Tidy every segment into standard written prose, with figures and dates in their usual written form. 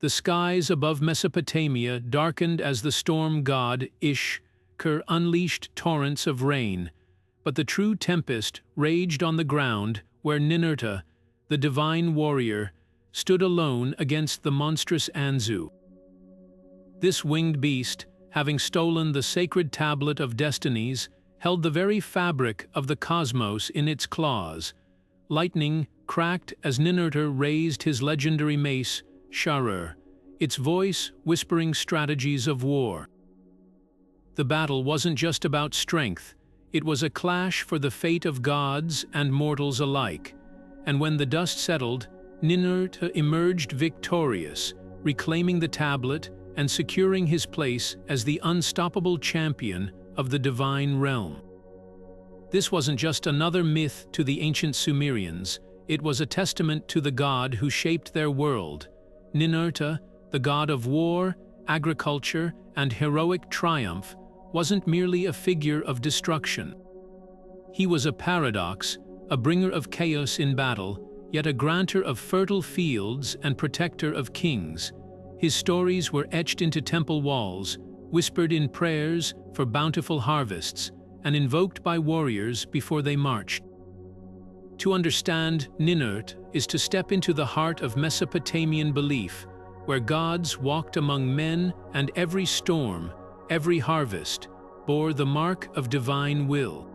The skies above Mesopotamia darkened as the storm god Ish-Kur unleashed torrents of rain, but the true tempest raged on the ground where Ninurta, the divine warrior, stood alone against the monstrous Anzû. This winged beast, having stolen the sacred tablet of destinies, held the very fabric of the cosmos in its claws. Lightning cracked as Ninurta raised his legendary mace, Sharur, its voice whispering strategies of war. The battle wasn't just about strength, it was a clash for the fate of gods and mortals alike. And when the dust settled, Ninurta emerged victorious, reclaiming the tablet and securing his place as the unstoppable champion of the divine realm. This wasn't just another myth to the ancient Sumerians, it was a testament to the god who shaped their world. Ninurta, the god of war, agriculture, and heroic triumph, wasn't merely a figure of destruction. He was a paradox, a bringer of chaos in battle, yet a granter of fertile fields and protector of kings. His stories were etched into temple walls, whispered in prayers for bountiful harvests, and invoked by warriors before they marched. To understand Ninurta is to step into the heart of Mesopotamian belief, where gods walked among men and every storm, every harvest, bore the mark of divine will.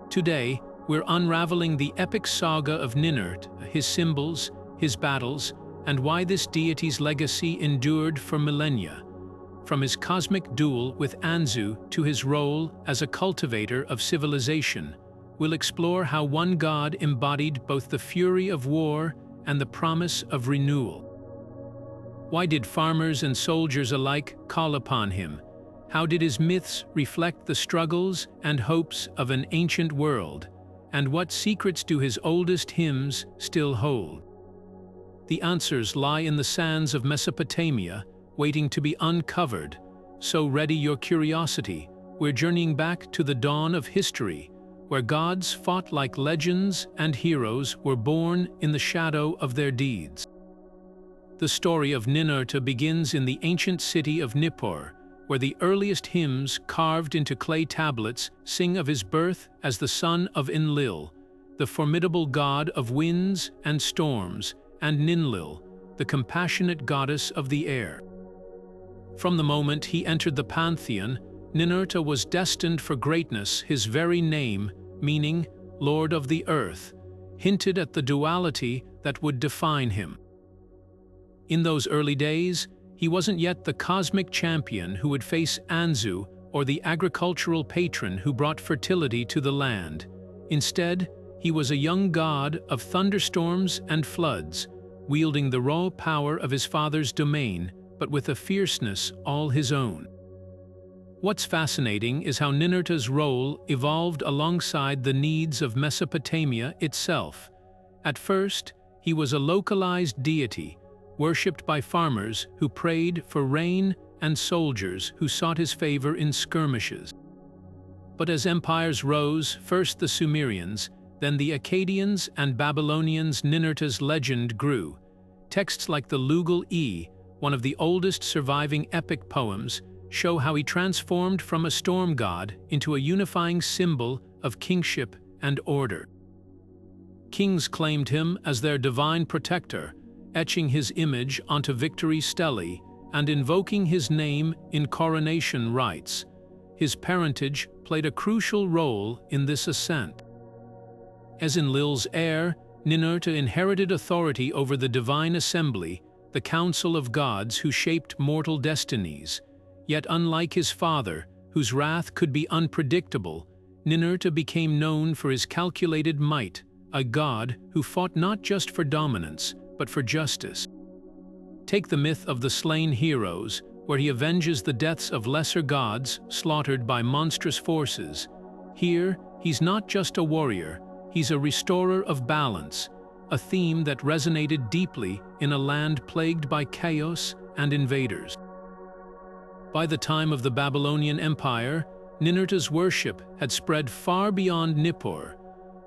Today, we're unraveling the epic saga of Ninurta, his symbols, his battles, and why this deity's legacy endured for millennia. From his cosmic duel with Anzû to his role as a cultivator of civilization, we'll explore how one god embodied both the fury of war and the promise of renewal. Why did farmers and soldiers alike call upon him? How did his myths reflect the struggles and hopes of an ancient world? And what secrets do his oldest hymns still hold? The answers lie in the sands of Mesopotamia, waiting to be uncovered. So ready your curiosity, we're journeying back to the dawn of history, where gods fought like legends and heroes were born in the shadow of their deeds. The story of Ninurta begins in the ancient city of Nippur, where the earliest hymns carved into clay tablets sing of his birth as the son of Enlil, the formidable god of winds and storms, and Ninlil, the compassionate goddess of the air. From the moment he entered the pantheon, Ninurta was destined for greatness. His very name, meaning Lord of the Earth, hinted at the duality that would define him. In those early days, he wasn't yet the cosmic champion who would face Anzû or the agricultural patron who brought fertility to the land. Instead, he was a young god of thunderstorms and floods, wielding the raw power of his father's domain, but with a fierceness all his own. What's fascinating is how Ninurta's role evolved alongside the needs of Mesopotamia itself. At first, he was a localized deity, worshipped by farmers who prayed for rain and soldiers who sought his favor in skirmishes. But as empires rose, first the Sumerians, then the Akkadians and Babylonians, Ninurta's legend grew. Texts like the Lugal-e, one of the oldest surviving epic poems, show how he transformed from a storm god into a unifying symbol of kingship and order. Kings claimed him as their divine protector, etching his image onto victory stelae and invoking his name in coronation rites. His parentage played a crucial role in this ascent. As Enlil's heir, Ninurta inherited authority over the divine assembly, the council of gods who shaped mortal destinies. Yet unlike his father, whose wrath could be unpredictable, Ninurta became known for his calculated might, a god who fought not just for dominance, but for justice. Take the myth of the slain heroes, where he avenges the deaths of lesser gods slaughtered by monstrous forces. Here, he's not just a warrior, he's a restorer of balance, a theme that resonated deeply in a land plagued by chaos and invaders. By the time of the Babylonian Empire, Ninurta's worship had spread far beyond Nippur.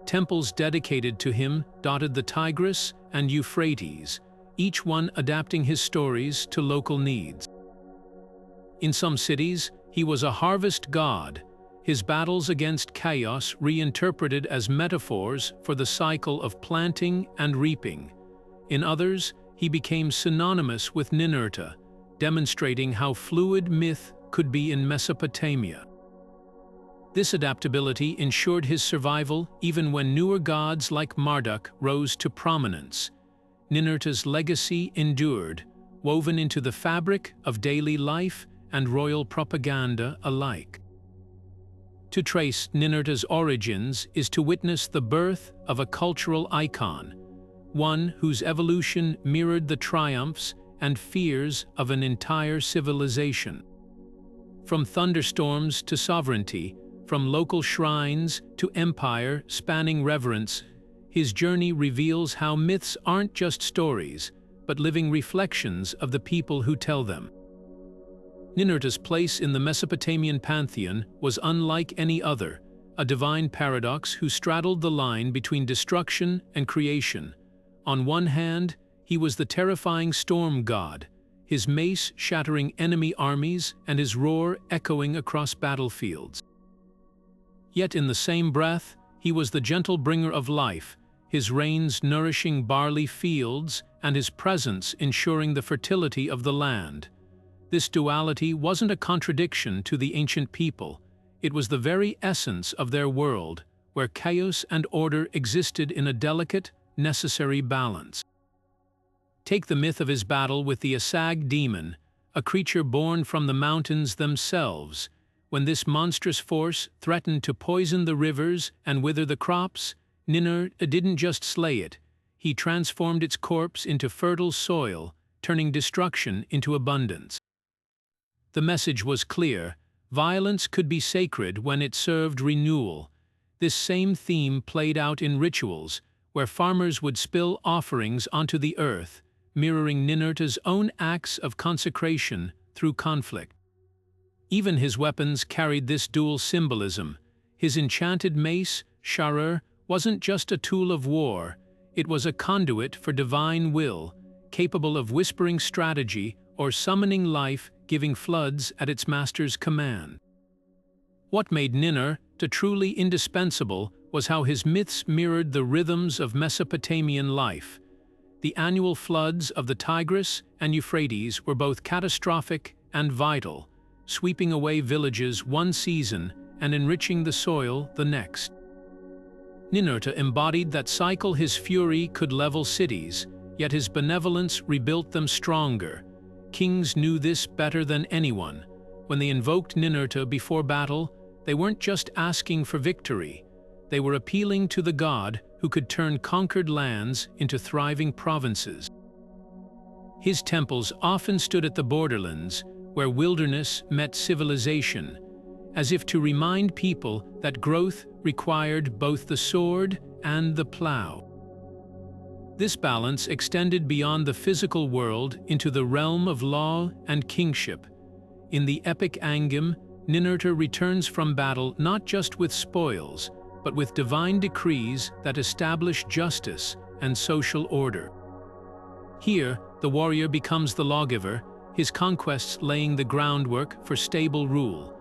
Temples dedicated to him dotted the Tigris and Euphrates, each one adapting his stories to local needs. In some cities, he was a harvest god, his battles against chaos reinterpreted as metaphors for the cycle of planting and reaping. In others, he became synonymous with Ninurta, demonstrating how fluid myth could be in Mesopotamia. This adaptability ensured his survival even when newer gods like Marduk rose to prominence. Ninurta's legacy endured, woven into the fabric of daily life and royal propaganda alike. To trace Ninurta's origins is to witness the birth of a cultural icon, one whose evolution mirrored the triumphs and fears of an entire civilization. From thunderstorms to sovereignty, from local shrines to empire spanning reverence, his journey reveals how myths aren't just stories, but living reflections of the people who tell them. Ninurta's place in the Mesopotamian pantheon was unlike any other, a divine paradox who straddled the line between destruction and creation. On one hand, he was the terrifying storm god, his mace shattering enemy armies and his roar echoing across battlefields. Yet in the same breath, he was the gentle bringer of life, his rains nourishing barley fields and his presence ensuring the fertility of the land. This duality wasn't a contradiction to the ancient people. It was the very essence of their world, where chaos and order existed in a delicate, necessary balance. Take the myth of his battle with the Asag demon, a creature born from the mountains themselves. When this monstrous force threatened to poison the rivers and wither the crops, Ninurta didn't just slay it. He transformed its corpse into fertile soil, turning destruction into abundance. The message was clear: violence could be sacred when it served renewal. This same theme played out in rituals, where farmers would spill offerings onto the earth, mirroring Ninurta's own acts of consecration through conflict. Even his weapons carried this dual symbolism. His enchanted mace, Sharur, wasn't just a tool of war, it was a conduit for divine will, capable of whispering strategy or summoning life, giving floods at its master's command. What made Ninurta truly indispensable was how his myths mirrored the rhythms of Mesopotamian life. The annual floods of the Tigris and Euphrates were both catastrophic and vital, sweeping away villages one season and enriching the soil the next. Ninurta embodied that cycle. His fury could level cities, yet his benevolence rebuilt them stronger. Kings knew this better than anyone. When they invoked Ninurta before battle, they weren't just asking for victory. They were appealing to the god who could turn conquered lands into thriving provinces. His temples often stood at the borderlands, where wilderness met civilization, as if to remind people that growth required both the sword and the plow. This balance extended beyond the physical world into the realm of law and kingship. In the epic Anzû, Ninurta returns from battle not just with spoils, but with divine decrees that establish justice and social order. Here, the warrior becomes the lawgiver, his conquests laying the groundwork for stable rule.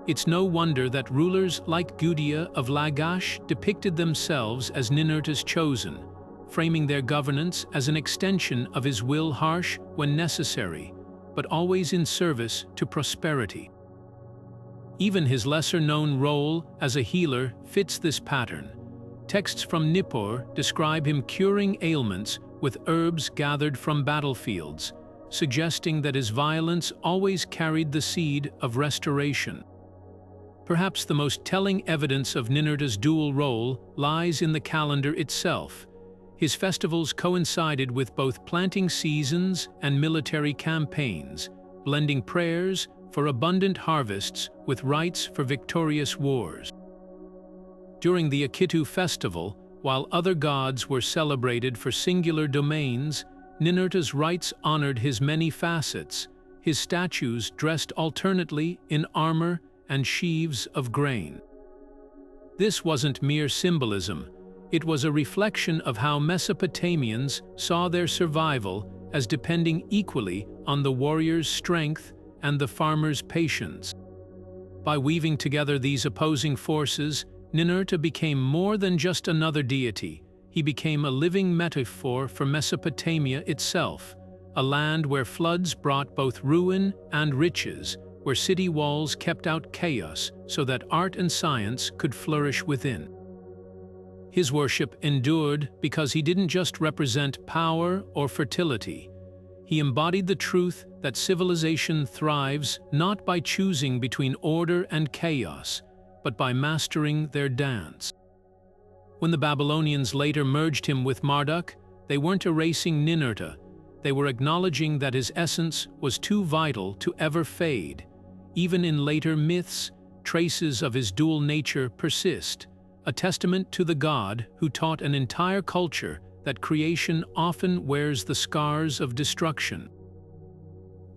It's no wonder that rulers like Gudea of Lagash depicted themselves as Ninurta's chosen, framing their governance as an extension of his will, harsh when necessary, but always in service to prosperity. Even his lesser-known role as a healer fits this pattern. Texts from Nippur describe him curing ailments with herbs gathered from battlefields, suggesting that his violence always carried the seed of restoration. Perhaps the most telling evidence of Ninurta's dual role lies in the calendar itself. His festivals coincided with both planting seasons and military campaigns, blending prayers for abundant harvests with rites for victorious wars. During the Akitu festival, while other gods were celebrated for singular domains, Ninurta's rites honored his many facets, his statues dressed alternately in armor and sheaves of grain. This wasn't mere symbolism, it was a reflection of how Mesopotamians saw their survival as depending equally on the warrior's strength and the farmer's patience. By weaving together these opposing forces, Ninurta became more than just another deity. He became a living metaphor for Mesopotamia itself, a land where floods brought both ruin and riches, where city walls kept out chaos so that art and science could flourish within. His worship endured because he didn't just represent power or fertility. He embodied the truth that civilization thrives not by choosing between order and chaos, but by mastering their dance. When the Babylonians later merged him with Marduk, they weren't erasing Ninurta. They were acknowledging that his essence was too vital to ever fade. Even in later myths, traces of his dual nature persist, a testament to the god who taught an entire culture that creation often wears the scars of destruction.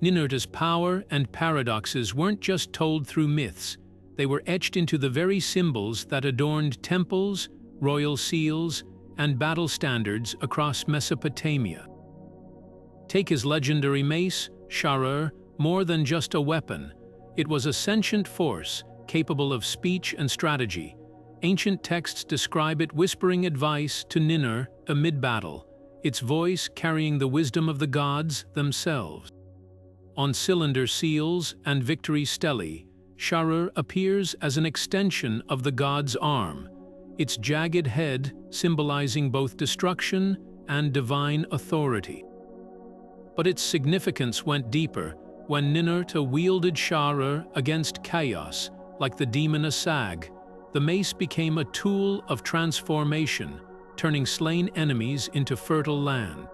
Ninurta's power and paradoxes weren't just told through myths, they were etched into the very symbols that adorned temples, royal seals, and battle standards across Mesopotamia. Take his legendary mace, Sharur, more than just a weapon. It was a sentient force, capable of speech and strategy. Ancient texts describe it whispering advice to Ninur amid battle, its voice carrying the wisdom of the gods themselves. On cylinder seals and victory stelae, Sharur appears as an extension of the god's arm, its jagged head symbolizing both destruction and divine authority. But its significance went deeper when Ninurta wielded Sharur against chaos, like the demon Asag. The mace became a tool of transformation, turning slain enemies into fertile land.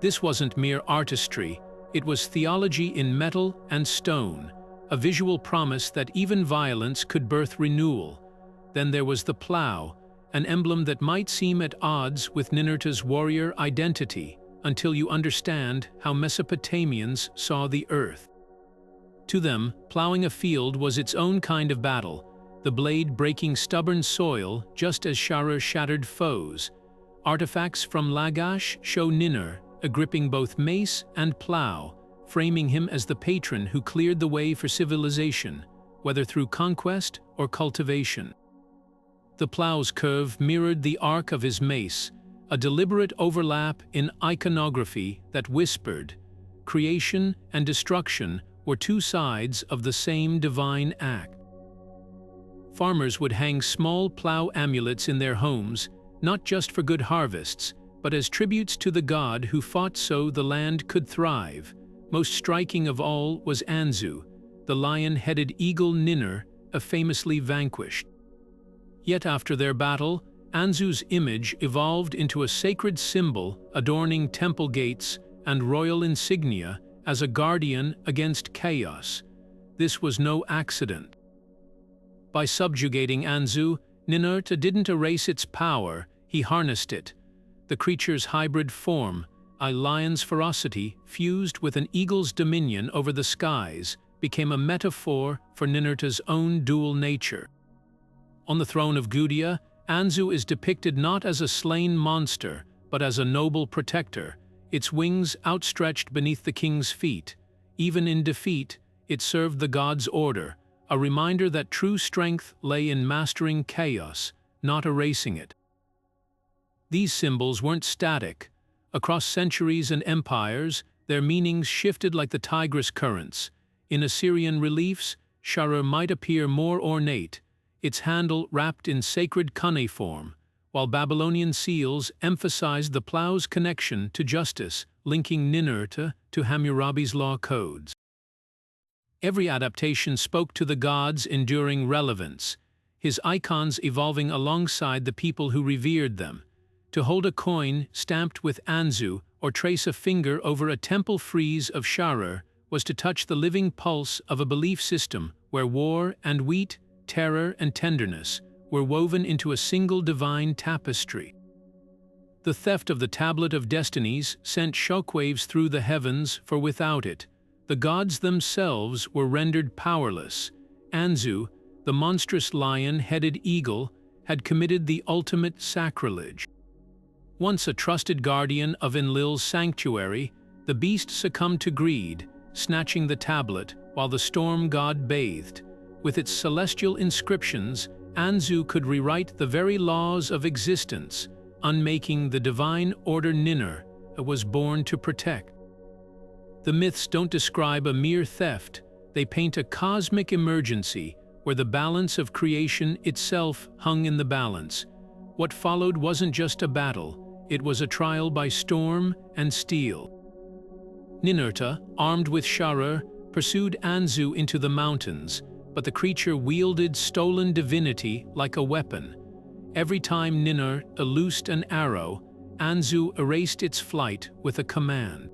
This wasn't mere artistry, it was theology in metal and stone, a visual promise that even violence could birth renewal. Then there was the plow, an emblem that might seem at odds with Ninurta's warrior identity, until you understand how Mesopotamians saw the earth. To them, plowing a field was its own kind of battle, the blade breaking stubborn soil just as Sharur shattered foes. Artifacts from Lagash show Ninur gripping both mace and plow, framing him as the patron who cleared the way for civilization, whether through conquest or cultivation. The plow's curve mirrored the arc of his mace, a deliberate overlap in iconography that whispered, creation and destruction were two sides of the same divine act. Farmers would hang small plow amulets in their homes, not just for good harvests, but as tributes to the god who fought so the land could thrive. Most striking of all was Anzû, the lion-headed eagle Ninur, famously vanquished. Yet after their battle, Anzû's image evolved into a sacred symbol adorning temple gates and royal insignia as a guardian against chaos. This was no accident. By subjugating Anzû, Ninurta didn't erase its power, he harnessed it. The creature's hybrid form, a lion's ferocity fused with an eagle's dominion over the skies, became a metaphor for Ninurta's own dual nature. On the throne of Gudea, Anzû is depicted not as a slain monster, but as a noble protector, its wings outstretched beneath the king's feet. Even in defeat, it served the god's order, a reminder that true strength lay in mastering chaos, not erasing it. These symbols weren't static. Across centuries and empires, their meanings shifted like the Tigris currents. In Assyrian reliefs, Sharur might appear more ornate, its handle wrapped in sacred cuneiform, while Babylonian seals emphasized the plow's connection to justice, linking Ninurta to Hammurabi's law codes. Every adaptation spoke to the god's enduring relevance, his icons evolving alongside the people who revered them. To hold a coin stamped with Anzû or trace a finger over a temple frieze of Sharur was to touch the living pulse of a belief system where war and wheat, terror and tenderness were woven into a single divine tapestry. The theft of the Tablet of Destinies sent shockwaves through the heavens, for without it, the gods themselves were rendered powerless. Anzû, the monstrous lion-headed eagle, had committed the ultimate sacrilege. Once a trusted guardian of Enlil's sanctuary, the beast succumbed to greed, snatching the tablet while the storm god bathed. With its celestial inscriptions, Anzû could rewrite the very laws of existence, unmaking the divine order Ninur was born to protect. The myths don't describe a mere theft, they paint a cosmic emergency where the balance of creation itself hung in the balance. What followed wasn't just a battle, it was a trial by storm and steel. Ninurta, armed with Sharur, pursued Anzû into the mountains, but the creature wielded stolen divinity like a weapon. Every time Ninurta loosed an arrow, Anzû erased its flight with a command.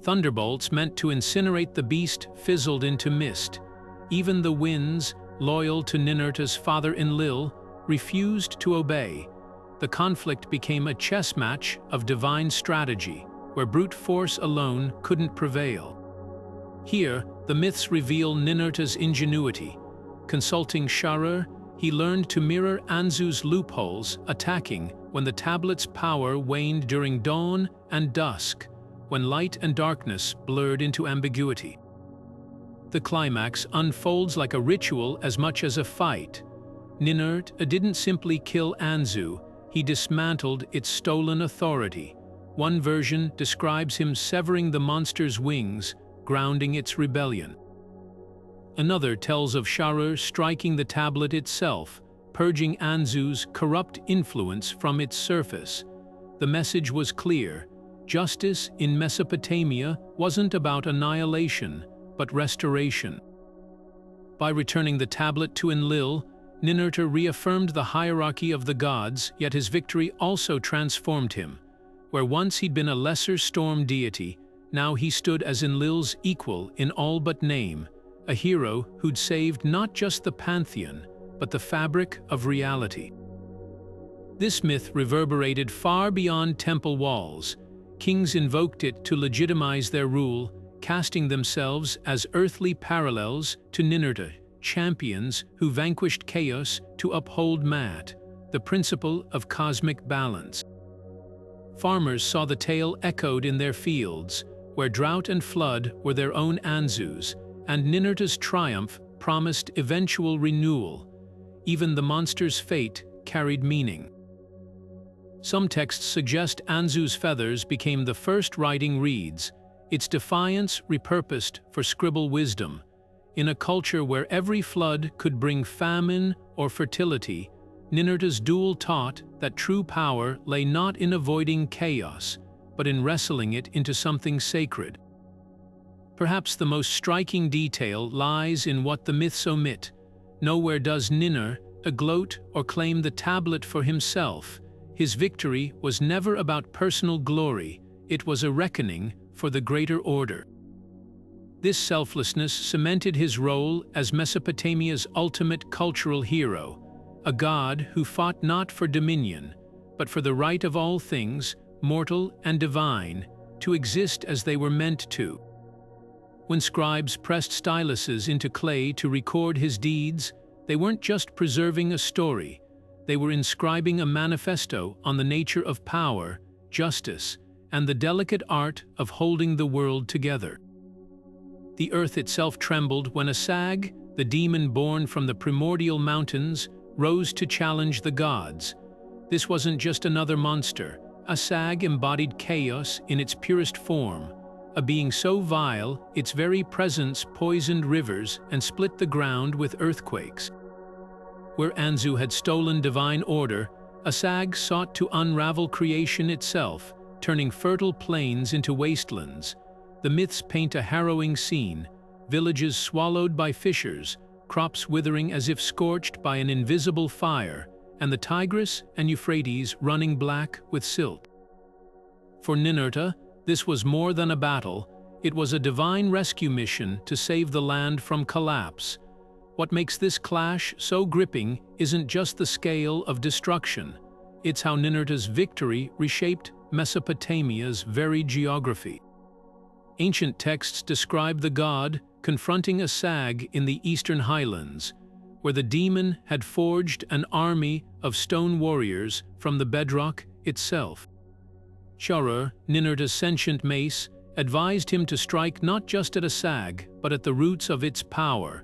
Thunderbolts meant to incinerate the beast fizzled into mist. Even the winds, loyal to Ninurta's father Enlil, refused to obey. The conflict became a chess match of divine strategy, where brute force alone couldn't prevail. Here, the myths reveal Ninurta's ingenuity. Consulting Sharur, he learned to mirror Anzû's loopholes, attacking when the tablet's power waned during dawn and dusk, when light and darkness blurred into ambiguity. The climax unfolds like a ritual as much as a fight. Ninurta didn't simply kill Anzû, he dismantled its stolen authority. One version describes him severing the monster's wings, grounding its rebellion. Another tells of Sharur striking the tablet itself, purging Anzû's corrupt influence from its surface. The message was clear: justice in Mesopotamia wasn't about annihilation, but restoration. By returning the tablet to Enlil, Ninurta reaffirmed the hierarchy of the gods, yet his victory also transformed him. Where once he'd been a lesser storm deity, now he stood as Enlil's equal in all but name, a hero who'd saved not just the pantheon, but the fabric of reality. This myth reverberated far beyond temple walls. Kings invoked it to legitimize their rule, casting themselves as earthly parallels to Ninurta, champions who vanquished chaos to uphold Mat, the principle of cosmic balance. Farmers saw the tale echoed in their fields, where drought and flood were their own Anzûs, and Ninurta's triumph promised eventual renewal. Even the monster's fate carried meaning. Some texts suggest Anzû's feathers became the first writing reeds, its defiance repurposed for scribble wisdom. In a culture where every flood could bring famine or fertility, Ninurta's duel taught that true power lay not in avoiding chaos, but in wrestling it into something sacred. Perhaps the most striking detail lies in what the myths omit. Nowhere does Ninurta gloat or claim the tablet for himself. His victory was never about personal glory, it was a reckoning for the greater order. This selflessness cemented his role as Mesopotamia's ultimate cultural hero, a god who fought not for dominion, but for the right of all things, mortal and divine, to exist as they were meant to. When scribes pressed styluses into clay to record his deeds, they weren't just preserving a story, they were inscribing a manifesto on the nature of power, justice, and the delicate art of holding the world together. The earth itself trembled when Asag, the demon born from the primordial mountains, rose to challenge the gods. This wasn't just another monster. Asag embodied chaos in its purest form, a being so vile its very presence poisoned rivers and split the ground with earthquakes. Where Anzû had stolen divine order, Asag sought to unravel creation itself, turning fertile plains into wastelands. The myths paint a harrowing scene: villages swallowed by fissures, crops withering as if scorched by an invisible fire, and the Tigris and Euphrates running black with silt. For Ninurta, this was more than a battle, it was a divine rescue mission to save the land from collapse. What makes this clash so gripping isn't just the scale of destruction, it's how Ninurta's victory reshaped Mesopotamia's very geography. Ancient texts describe the god confronting Asag in the eastern highlands, where the demon had forged an army of stone warriors from the bedrock itself. Sharur, Ninurta's sentient mace, advised him to strike not just at Asag, but at the roots of its power.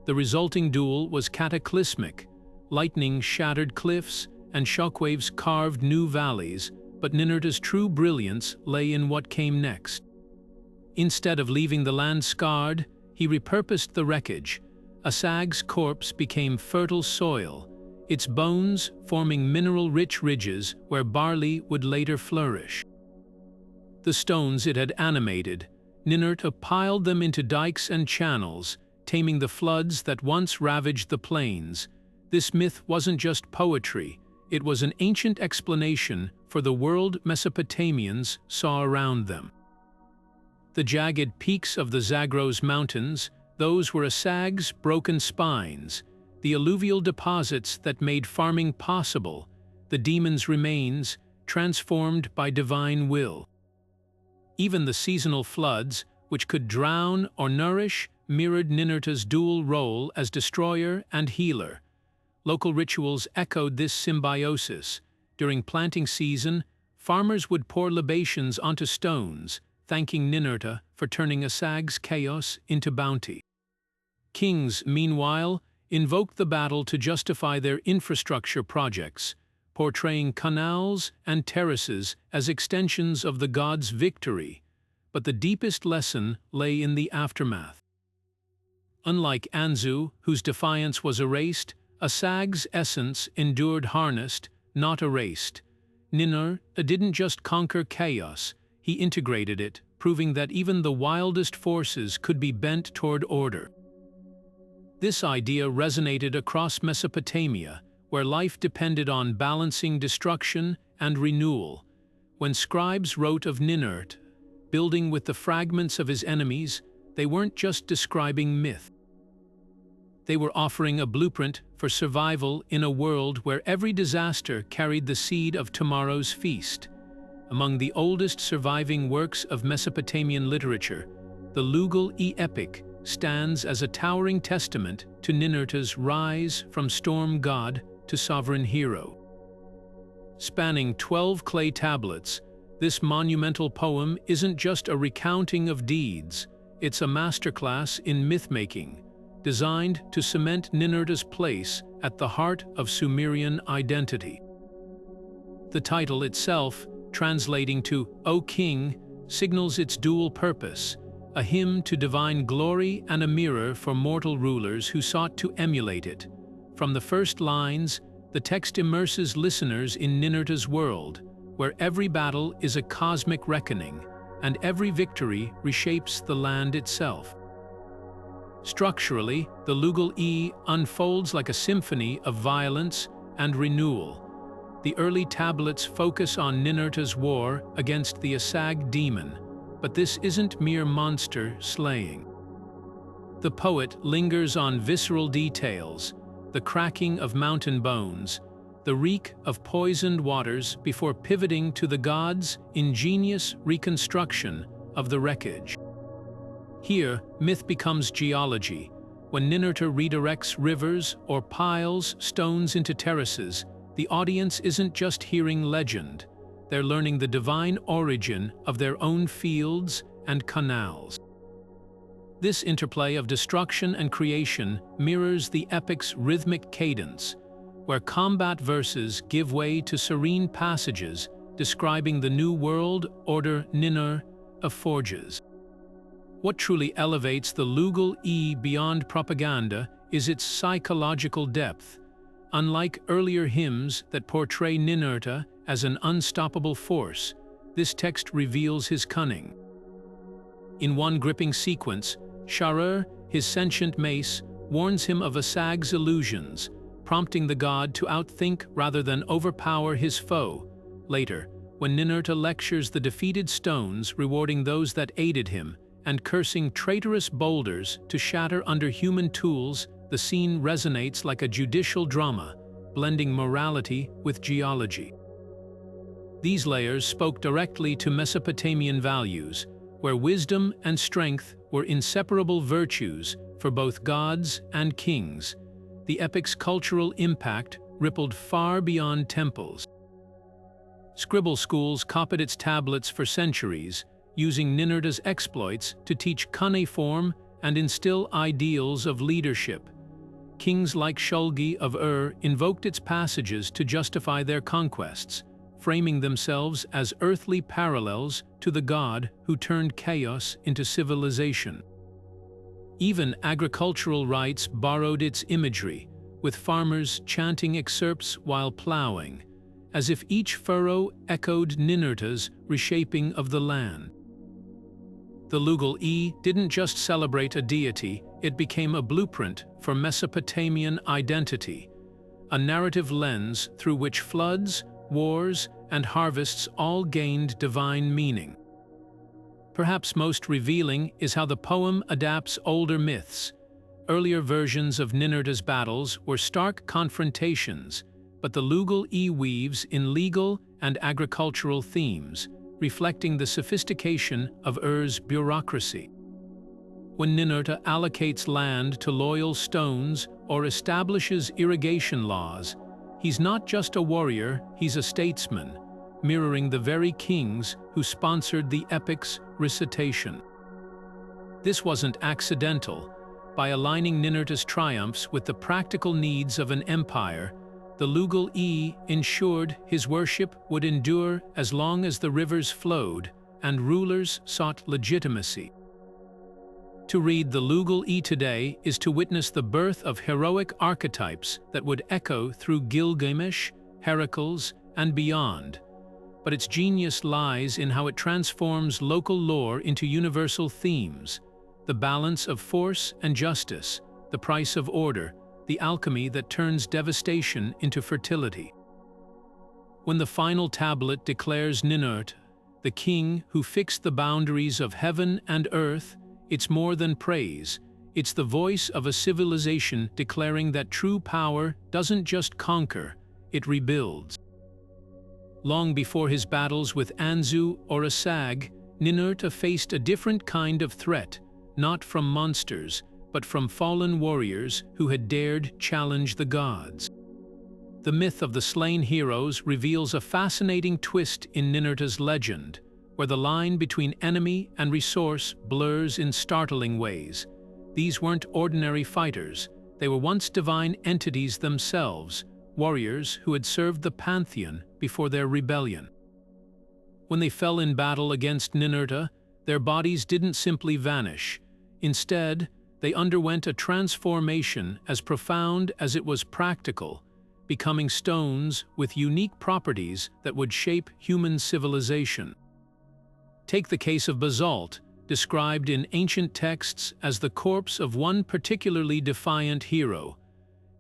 The resulting duel was cataclysmic. Lightning shattered cliffs, and shockwaves carved new valleys, but Ninurta's true brilliance lay in what came next. Instead of leaving the land scarred, he repurposed the wreckage. Asag's corpse became fertile soil, its bones forming mineral-rich ridges where barley would later flourish. The stones it had animated, Ninurta piled them into dikes and channels, taming the floods that once ravaged the plains. This myth wasn't just poetry, it was an ancient explanation for the world Mesopotamians saw around them. The jagged peaks of the Zagros Mountains, those were Asag's broken spines, the alluvial deposits that made farming possible, the demon's remains, transformed by divine will. Even the seasonal floods, which could drown or nourish, mirrored Ninurta's dual role as destroyer and healer. Local rituals echoed this symbiosis. During planting season, farmers would pour libations onto stones, thanking Ninurta for turning Asag's chaos into bounty. Kings, meanwhile, invoked the battle to justify their infrastructure projects, portraying canals and terraces as extensions of the god's victory. But the deepest lesson lay in the aftermath. Unlike Anzû, whose defiance was erased, Asag's essence endured harnessed, not erased. Ninurta didn't just conquer chaos, he integrated it, proving that even the wildest forces could be bent toward order. This idea resonated across Mesopotamia, where life depended on balancing destruction and renewal. When scribes wrote of Ninurta, building with the fragments of his enemies, they weren't just describing myth. They were offering a blueprint for survival in a world where every disaster carried the seed of tomorrow's feast. Among the oldest surviving works of Mesopotamian literature, the Lugal-e Epic stands as a towering testament to Ninurta's rise from storm god to sovereign hero. Spanning 12 clay tablets, this monumental poem isn't just a recounting of deeds, it's a masterclass in myth-making, designed to cement Ninurta's place at the heart of Sumerian identity. The title itself, translating to "O King," signals its dual purpose, a hymn to divine glory and a mirror for mortal rulers who sought to emulate it. From the first lines, the text immerses listeners in Ninurta's world, where every battle is a cosmic reckoning, and every victory reshapes the land itself. Structurally, the Lugal-e unfolds like a symphony of violence and renewal. The early tablets focus on Ninurta's war against the Asag demon, but this isn't mere monster slaying. The poet lingers on visceral details, the cracking of mountain bones, the reek of poisoned waters before pivoting to the god's ingenious reconstruction of the wreckage. Here, myth becomes geology. When Ninurta redirects rivers or piles stones into terraces, the audience isn't just hearing legend, they're learning the divine origin of their own fields and canals. This interplay of destruction and creation mirrors the epic's rhythmic cadence, where combat verses give way to serene passages describing the new world order Ninurta forges. What truly elevates the Lugal-e beyond propaganda is its psychological depth. Unlike earlier hymns that portray Ninurta as an unstoppable force, this text reveals his cunning. In one gripping sequence, Sharur, his sentient mace, warns him of Asag's illusions, prompting the god to outthink rather than overpower his foe. Later, when Ninurta lectures the defeated stones, rewarding those that aided him, and cursing traitorous boulders to shatter under human tools, the scene resonates like a judicial drama, blending morality with geology. These layers spoke directly to Mesopotamian values, where wisdom and strength were inseparable virtues for both gods and kings. The epic's cultural impact rippled far beyond temples. Scribble schools copied its tablets for centuries, using Ninurta's exploits to teach cuneiform and instill ideals of leadership. Kings like Shulgi of invoked its passages to justify their conquests, framing themselves as earthly parallels to the god who turned chaos into civilization. Even agricultural rites borrowed its imagery, with farmers chanting excerpts while plowing, as if each furrow echoed Ninurta's reshaping of the land. The Lugal-e didn't just celebrate a deity, it became a blueprint for Mesopotamian identity, a narrative lens through which floods, wars, and harvests all gained divine meaning. Perhaps most revealing is how the poem adapts older myths. Earlier versions of Ninurta's battles were stark confrontations, but the Lugal-e weaves in legal and agricultural themes, reflecting the sophistication of Ur's bureaucracy. When Ninurta allocates land to loyal stones or establishes irrigation laws, he's not just a warrior, he's a statesman, mirroring the very kings who sponsored the epic's recitation. This wasn't accidental. By aligning Ninurta's triumphs with the practical needs of an empire, the Lugal-e ensured his worship would endure as long as the rivers flowed and rulers sought legitimacy. To read the Lugal-e today is to witness the birth of heroic archetypes that would echo through Gilgamesh, Heracles, and beyond. But its genius lies in how it transforms local lore into universal themes: the balance of force and justice, the price of order, the alchemy that turns devastation into fertility. When the final tablet declares Ninurta, the king who fixed the boundaries of heaven and earth, it's more than praise. It's the voice of a civilization declaring that true power doesn't just conquer, it rebuilds. Long before his battles with Anzû or Asag, Ninurta faced a different kind of threat, not from monsters, but from fallen warriors who had dared challenge the gods. The myth of the slain heroes reveals a fascinating twist in Ninurta's legend, where the line between enemy and resource blurs in startling ways. These weren't ordinary fighters, they were once divine entities themselves, warriors who had served the pantheon before their rebellion. When they fell in battle against Ninurta, their bodies didn't simply vanish. Instead, they underwent a transformation as profound as it was practical, becoming stones with unique properties that would shape human civilization. Take the case of basalt, described in ancient texts as the corpse of one particularly defiant hero.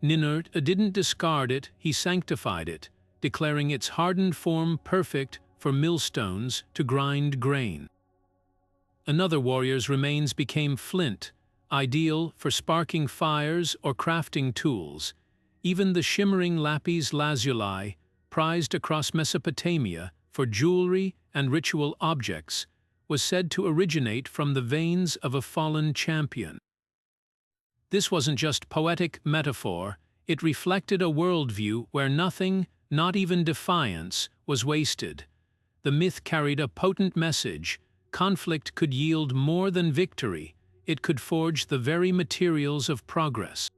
Ninurta didn't discard it, he sanctified it, declaring its hardened form perfect for millstones to grind grain. Another warrior's remains became flint, ideal for sparking fires or crafting tools. Even the shimmering lapis lazuli, prized across Mesopotamia for jewelry and ritual objects, was said to originate from the veins of a fallen champion. This wasn't just poetic metaphor, it reflected a worldview where nothing, not even defiance, was wasted. The myth carried a potent message: conflict could yield more than victory, it could forge the very materials of progress.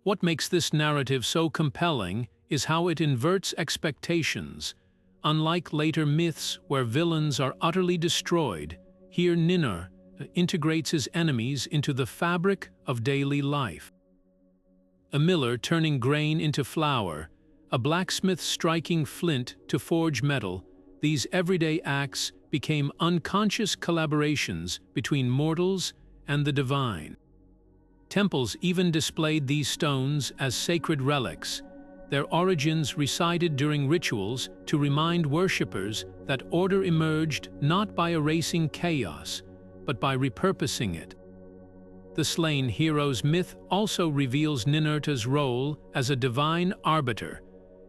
What makes this narrative so compelling is how it inverts expectations. Unlike later myths where villains are utterly destroyed, here Ninurta integrates his enemies into the fabric of daily life. A miller turning grain into flour, a blacksmith striking flint to forge metal, these everyday acts became unconscious collaborations between mortals and the divine. Temples even displayed these stones as sacred relics, their origins recited during rituals to remind worshippers that order emerged not by erasing chaos, but by repurposing it. The slain hero's myth also reveals Ninurta's role as a divine arbiter.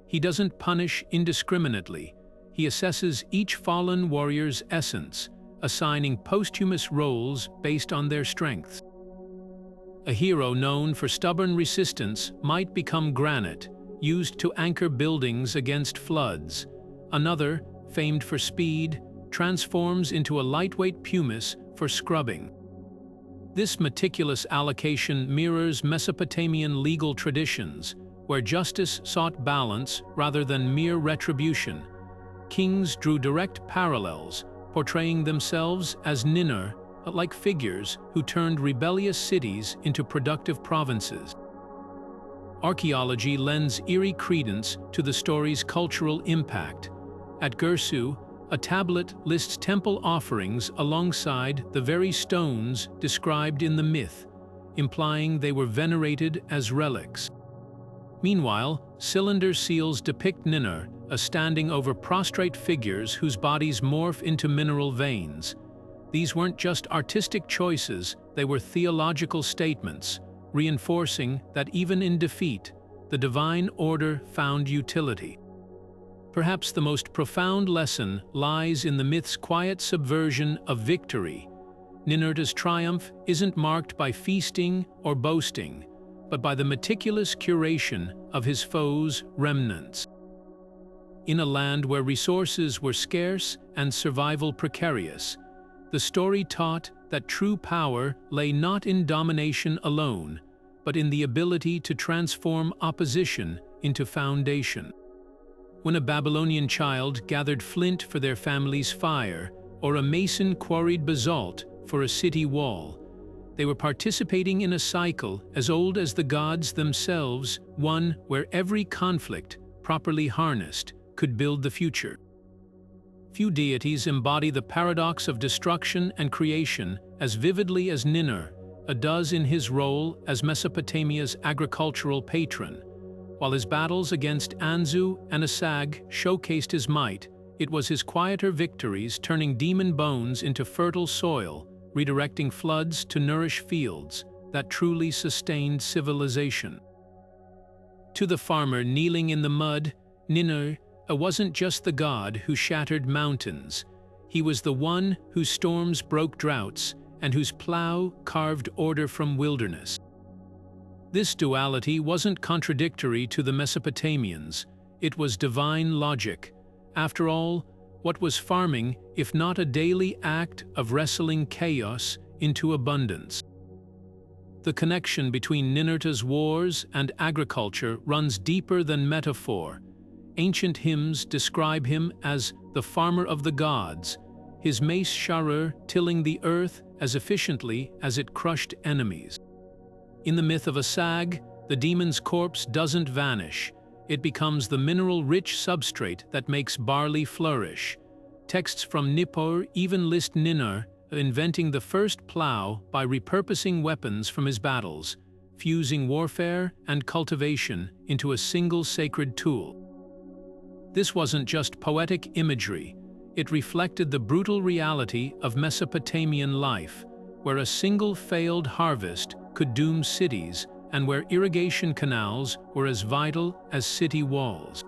He doesn't punish indiscriminately. He assesses each fallen warrior's essence, assigning posthumous roles based on their strengths. A hero known for stubborn resistance might become granite, used to anchor buildings against floods. Another, famed for speed, transforms into a lightweight pumice for scrubbing. This meticulous allocation mirrors Mesopotamian legal traditions, where justice sought balance rather than mere retribution. Kings drew direct parallels, portraying themselves as Ninur-like figures who turned rebellious cities into productive provinces. Archaeology lends eerie credence to the story's cultural impact. At Anzû, a tablet lists temple offerings alongside the very stones described in the myth, implying they were venerated as relics. Meanwhile, cylinder seals depict Ninur, standing over prostrate figures whose bodies morph into mineral veins. These weren't just artistic choices, they were theological statements, reinforcing that even in defeat, the divine order found utility. Perhaps the most profound lesson lies in the myth's quiet subversion of victory. Ninurta's triumph isn't marked by feasting or boasting, but by the meticulous curation of his foes' remnants. In a land where resources were scarce and survival precarious, the story taught that true power lay not in domination alone, but in the ability to transform opposition into foundation. When a Babylonian child gathered flint for their family's fire, or a mason quarried basalt for a city wall, they were participating in a cycle as old as the gods themselves, one where every conflict, properly harnessed, could build the future. Few deities embody the paradox of destruction and creation as vividly as Ninur does in his role as Mesopotamia's agricultural patron. While his battles against Anzû and Asag showcased his might, it was his quieter victories turning demon bones into fertile soil, redirecting floods to nourish fields, that truly sustained civilization. To the farmer kneeling in the mud, Ninur wasn't just the god who shattered mountains. He was the one whose storms broke droughts and whose plow carved order from wilderness. This duality wasn't contradictory to the Mesopotamians, it was divine logic. After all, what was farming if not a daily act of wrestling chaos into abundance? The connection between Ninurta's wars and agriculture runs deeper than metaphor. Ancient hymns describe him as the farmer of the gods, his mace Sharur tilling the earth as efficiently as it crushed enemies. In the myth of Asag, the demon's corpse doesn't vanish. It becomes the mineral-rich substrate that makes barley flourish. Texts from Nippur even list Ninur inventing the first plow by repurposing weapons from his battles, fusing warfare and cultivation into a single sacred tool. This wasn't just poetic imagery, it reflected the brutal reality of Mesopotamian life, where a single failed harvest could doom cities and where irrigation canals were as vital as city walls.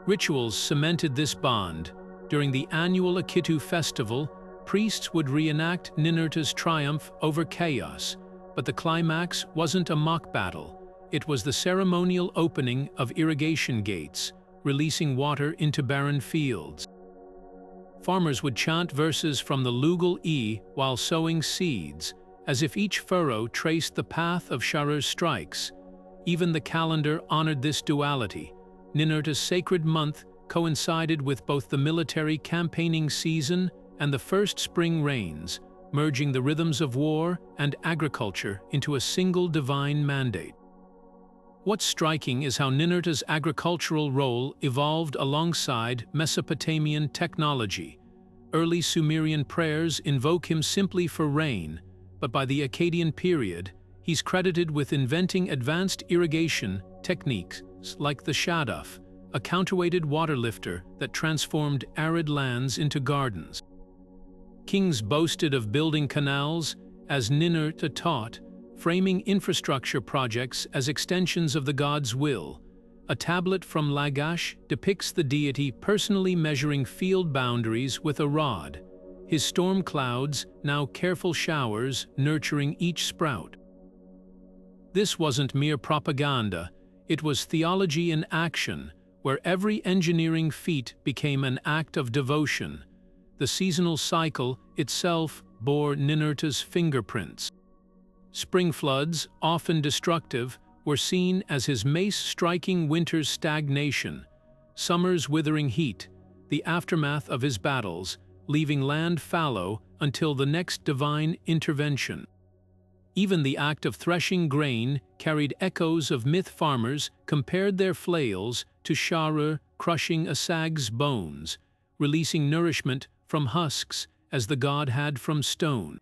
Rituals cemented this bond. During the annual Akitu festival, priests would reenact Ninurta's triumph over chaos, but the climax wasn't a mock battle. It was the ceremonial opening of irrigation gates, releasing water into barren fields. Farmers would chant verses from the Lugal-e while sowing seeds, as if each furrow traced the path of Sharur's strikes. Even the calendar honored this duality. Ninurta's sacred month coincided with both the military campaigning season and the first spring rains, merging the rhythms of war and agriculture into a single divine mandate. What's striking is how Ninurta's agricultural role evolved alongside Mesopotamian technology. Early Sumerian prayers invoke him simply for rain, but by the Akkadian period, he's credited with inventing advanced irrigation techniques like the shaduf, a counterweighted water lifter that transformed arid lands into gardens. Kings boasted of building canals, as Ninurta taught, framing infrastructure projects as extensions of the god's will. A tablet from Lagash depicts the deity personally measuring field boundaries with a rod, his storm clouds now careful showers nurturing each sprout. This wasn't mere propaganda, it was theology in action, where every engineering feat became an act of devotion. The seasonal cycle itself bore Ninurta's fingerprints. Spring floods, often destructive, were seen as his mace striking winter's stagnation, summer's withering heat, the aftermath of his battles, leaving land fallow until the next divine intervention. Even the act of threshing grain carried echoes of myth. Farmers compared their flails to Sharur crushing Asag's bones, releasing nourishment from husks as the god had from stone.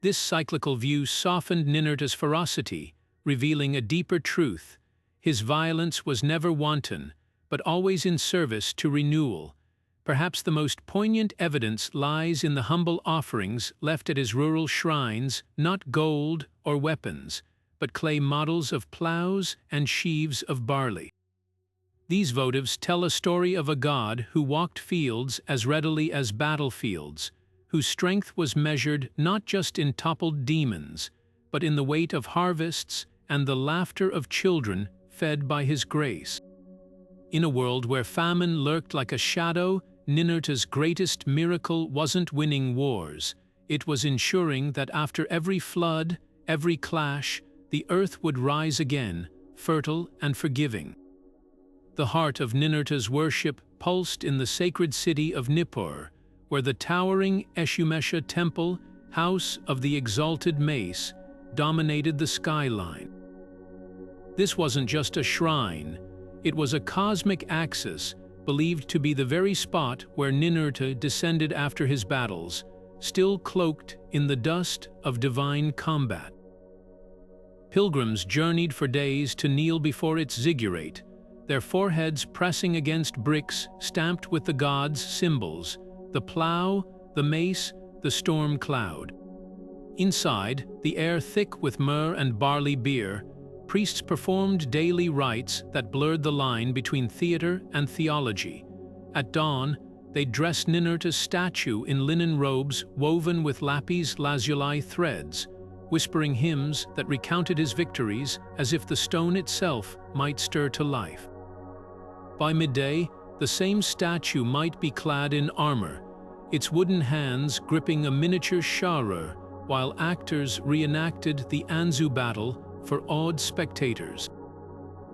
This cyclical view softened Ninurta's ferocity, revealing a deeper truth. His violence was never wanton, but always in service to renewal. Perhaps the most poignant evidence lies in the humble offerings left at his rural shrines, not gold or weapons, but clay models of plows and sheaves of barley. These votives tell a story of a god who walked fields as readily as battlefields, whose strength was measured not just in toppled demons, but in the weight of harvests and the laughter of children fed by his grace. In a world where famine lurked like a shadow, Ninurta's greatest miracle wasn't winning wars. It was ensuring that after every flood, every clash, the earth would rise again, fertile and forgiving. The heart of Ninurta's worship pulsed in the sacred city of Nippur, where the towering Eshumesha temple, house of the exalted mace, dominated the skyline. This wasn't just a shrine, it was a cosmic axis, believed to be the very spot where Ninurta descended after his battles, still cloaked in the dust of divine combat. Pilgrims journeyed for days to kneel before its ziggurat, their foreheads pressing against bricks stamped with the god's symbols, the plow, the mace, the storm cloud. Inside, the air thick with myrrh and barley beer, priests performed daily rites that blurred the line between theater and theology. At dawn, they dressed Ninurta's statue in linen robes woven with lapis lazuli threads, whispering hymns that recounted his victories as if the stone itself might stir to life. By midday, the same statue might be clad in armor, its wooden hands gripping a miniature Sharur, while actors reenacted the Anzû battle for awed spectators.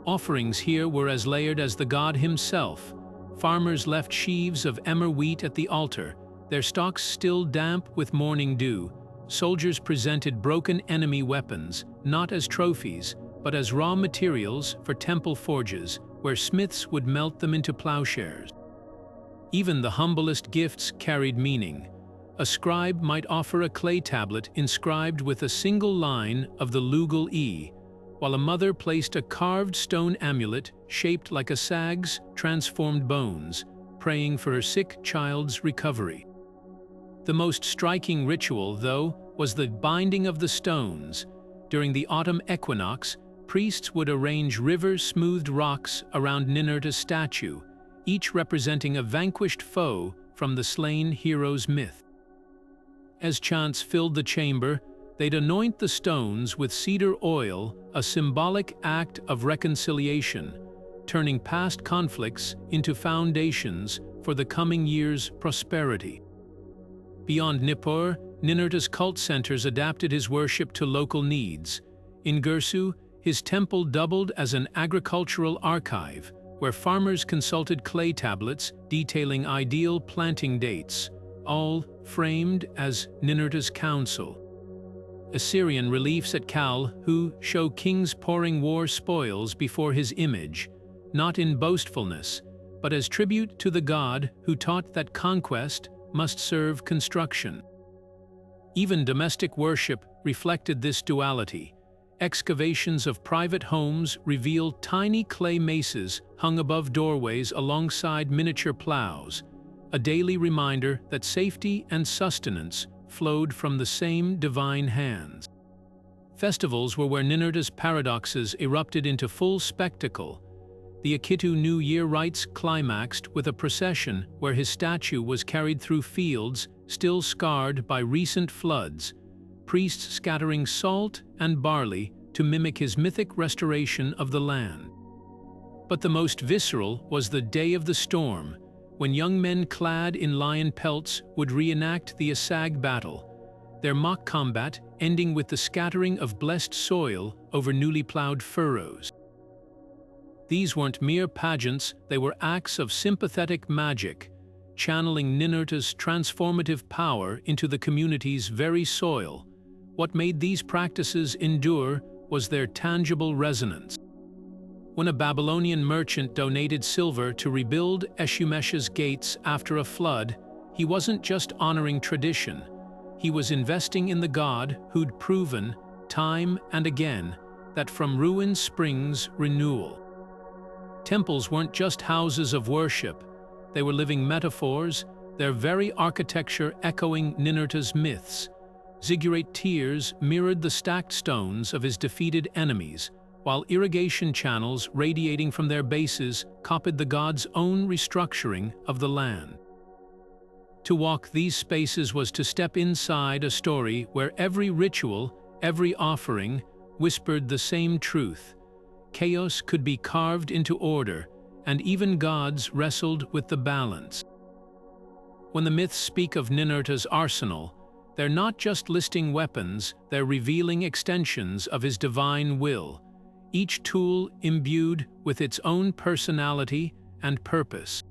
Offerings here were as layered as the god himself. Farmers left sheaves of emmer wheat at the altar, their stalks still damp with morning dew. Soldiers presented broken enemy weapons, not as trophies, but as raw materials for temple forges, where smiths would melt them into plowshares. Even the humblest gifts carried meaning. A scribe might offer a clay tablet inscribed with a single line of the Lugal-e, while a mother placed a carved stone amulet shaped like Asag's transformed bones, praying for her sick child's recovery. The most striking ritual, though, was the binding of the stones. During the autumn equinox, priests would arrange river-smoothed rocks around Ninurta's statue, each representing a vanquished foe from the slain hero's myth. As chants filled the chamber, they'd anoint the stones with cedar oil, a symbolic act of reconciliation, turning past conflicts into foundations for the coming year's prosperity. Beyond Nippur, Ninurta's cult centers adapted his worship to local needs. In Anzû, his temple doubled as an agricultural archive, where farmers consulted clay tablets detailing ideal planting dates, all framed as Ninurta's counsel. Assyrian reliefs at Kal-hu show kings pouring war spoils before his image, not in boastfulness, but as tribute to the god who taught that conquest must serve construction. Even domestic worship reflected this duality. Excavations of private homes reveal tiny clay maces hung above doorways alongside miniature plows, a daily reminder that safety and sustenance flowed from the same divine hands. Festivals were where Ninurta's paradoxes erupted into full spectacle. The Akitu New Year rites climaxed with a procession where his statue was carried through fields still scarred by recent floods, priests scattering salt and barley to mimic his mythic restoration of the land. But the most visceral was the day of the storm, when young men clad in lion pelts would reenact the Asag battle, their mock combat ending with the scattering of blessed soil over newly plowed furrows. These weren't mere pageants, they were acts of sympathetic magic, channeling Ninurta's transformative power into the community's very soil. What made these practices endure was their tangible resonance. When a Babylonian merchant donated silver to rebuild Eshumesh's gates after a flood, he wasn't just honoring tradition. He was investing in the god who'd proven, time and again, that from ruins springs renewal. Temples weren't just houses of worship. They were living metaphors, their very architecture echoing Ninurta's myths. Ziggurat tiers mirrored the stacked stones of his defeated enemies, while irrigation channels radiating from their bases copied the god's own restructuring of the land. To walk these spaces was to step inside a story where every ritual, every offering, whispered the same truth. Chaos could be carved into order, and even gods wrestled with the balance. When the myths speak of Ninurta's arsenal, they're not just listing weapons, they're revealing extensions of his divine will, each tool imbued with its own personality and purpose.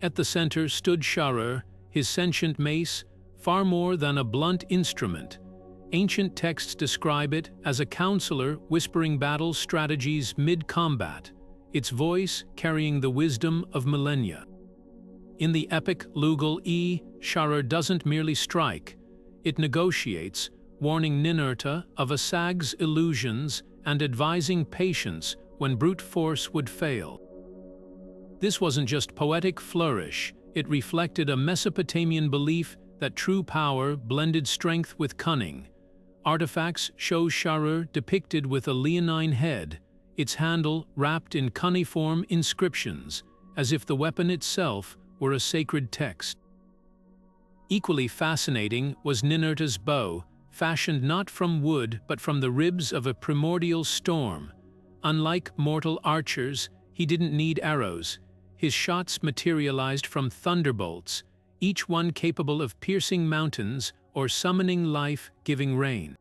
At the center stood Sharur, his sentient mace, far more than a blunt instrument. Ancient texts describe it as a counselor whispering battle strategies mid-combat, its voice carrying the wisdom of millennia. In the epic Lugal-e, Sharur doesn't merely strike, it negotiates, warning Ninurta of Asag's illusions and advising patience when brute force would fail. This wasn't just poetic flourish, it reflected a Mesopotamian belief that true power blended strength with cunning. Artifacts show Sharur depicted with a leonine head, its handle wrapped in cuneiform inscriptions, as if the weapon itself were a sacred text. Equally fascinating was Ninurta's bow, fashioned not from wood but from the ribs of a primordial storm. Unlike mortal archers, he didn't need arrows. His shots materialized from thunderbolts, each one capable of piercing mountains or summoning life-giving rain.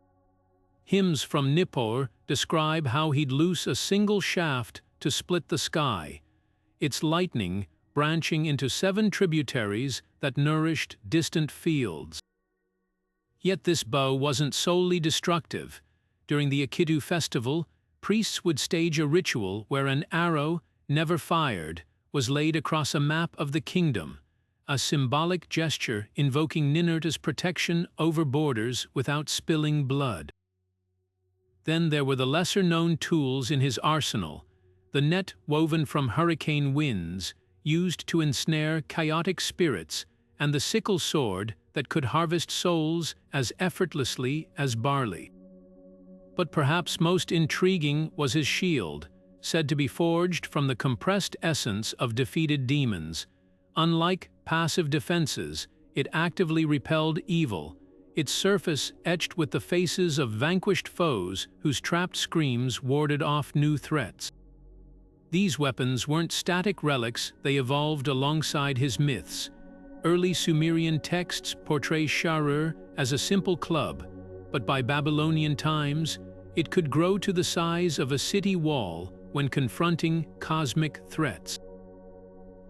Hymns from Nippur describe how he'd loose a single shaft to split the sky, its lightning branching into 7 tributaries that nourished distant fields. Yet this bow wasn't solely destructive. During the Decode festival, priests would stage a ritual where an arrow, never fired, was laid across a map of the kingdom, a symbolic gesture invoking Ninurta's protection over borders without spilling blood. Then there were the lesser-known tools in his arsenal, the net woven from hurricane winds, used to ensnare chaotic spirits, and the sickle sword that could harvest souls as effortlessly as barley. But perhaps most intriguing was his shield, said to be forged from the compressed essence of defeated demons. Unlike passive defenses, it actively repelled evil, its surface etched with the faces of vanquished foes whose trapped screams warded off new threats. These weapons weren't static relics, they evolved alongside his myths. Early Sumerian texts portray Sharur as a simple club, but by Babylonian times, it could grow to the size of a city wall when confronting cosmic threats.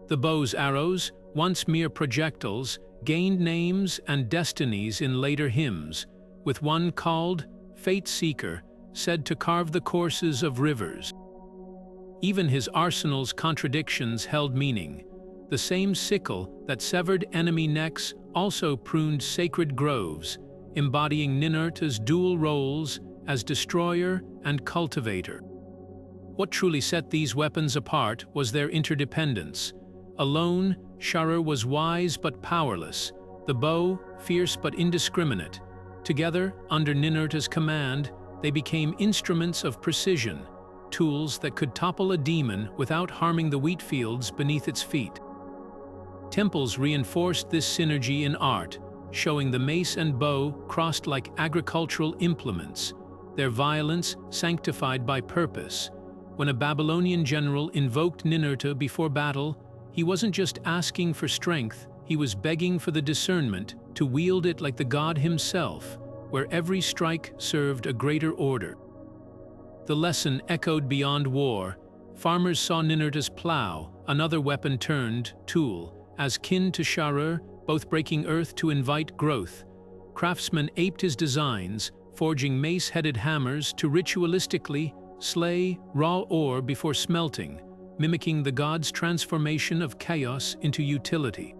The bow's arrows, once mere projectiles, gained names and destinies in later hymns, with one called Fate Seeker, said to carve the courses of rivers. Even his arsenal's contradictions held meaning. The same sickle that severed enemy necks also pruned sacred groves, embodying Ninurta's dual roles as destroyer and cultivator. What truly set these weapons apart was their interdependence. Alone, Sharur was wise but powerless, the bow fierce but indiscriminate. Together, under Ninurta's command, they became instruments of precision, tools that could topple a demon without harming the wheat fields beneath its feet. Temples reinforced this synergy in art, showing the mace and bow crossed like agricultural implements, their violence sanctified by purpose. When a Babylonian general invoked Ninurta before battle, he wasn't just asking for strength, he was begging for the discernment to wield it like the god himself, where every strike served a greater order. The lesson echoed beyond war. Farmers saw Ninurta's plow, another weapon-turned tool, as kin to Sharur, both breaking earth to invite growth. Craftsmen aped his designs, forging mace-headed hammers to ritualistically slay raw ore before smelting, mimicking the god's transformation of chaos into utility.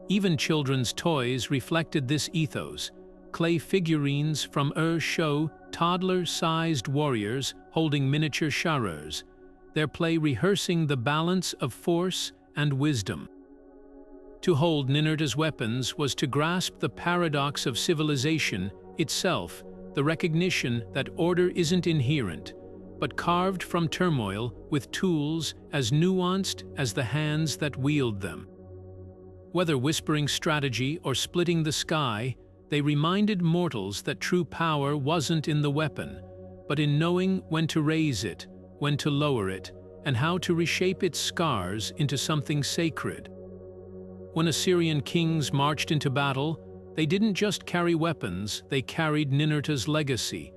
Even children's toys reflected this ethos. Clay figurines from show toddler-sized warriors holding miniature Sharurs, their play rehearsing the balance of force and wisdom. To hold Ninurta's weapons was to grasp the paradox of civilization itself, the recognition that order isn't inherent, but carved from turmoil with tools as nuanced as the hands that wield them. Whether whispering strategy or splitting the sky, they reminded mortals that true power wasn't in the weapon, but in knowing when to raise it, when to lower it, and how to reshape its scars into something sacred. When Assyrian kings marched into battle, they didn't just carry weapons, they carried Ninurta's legacy.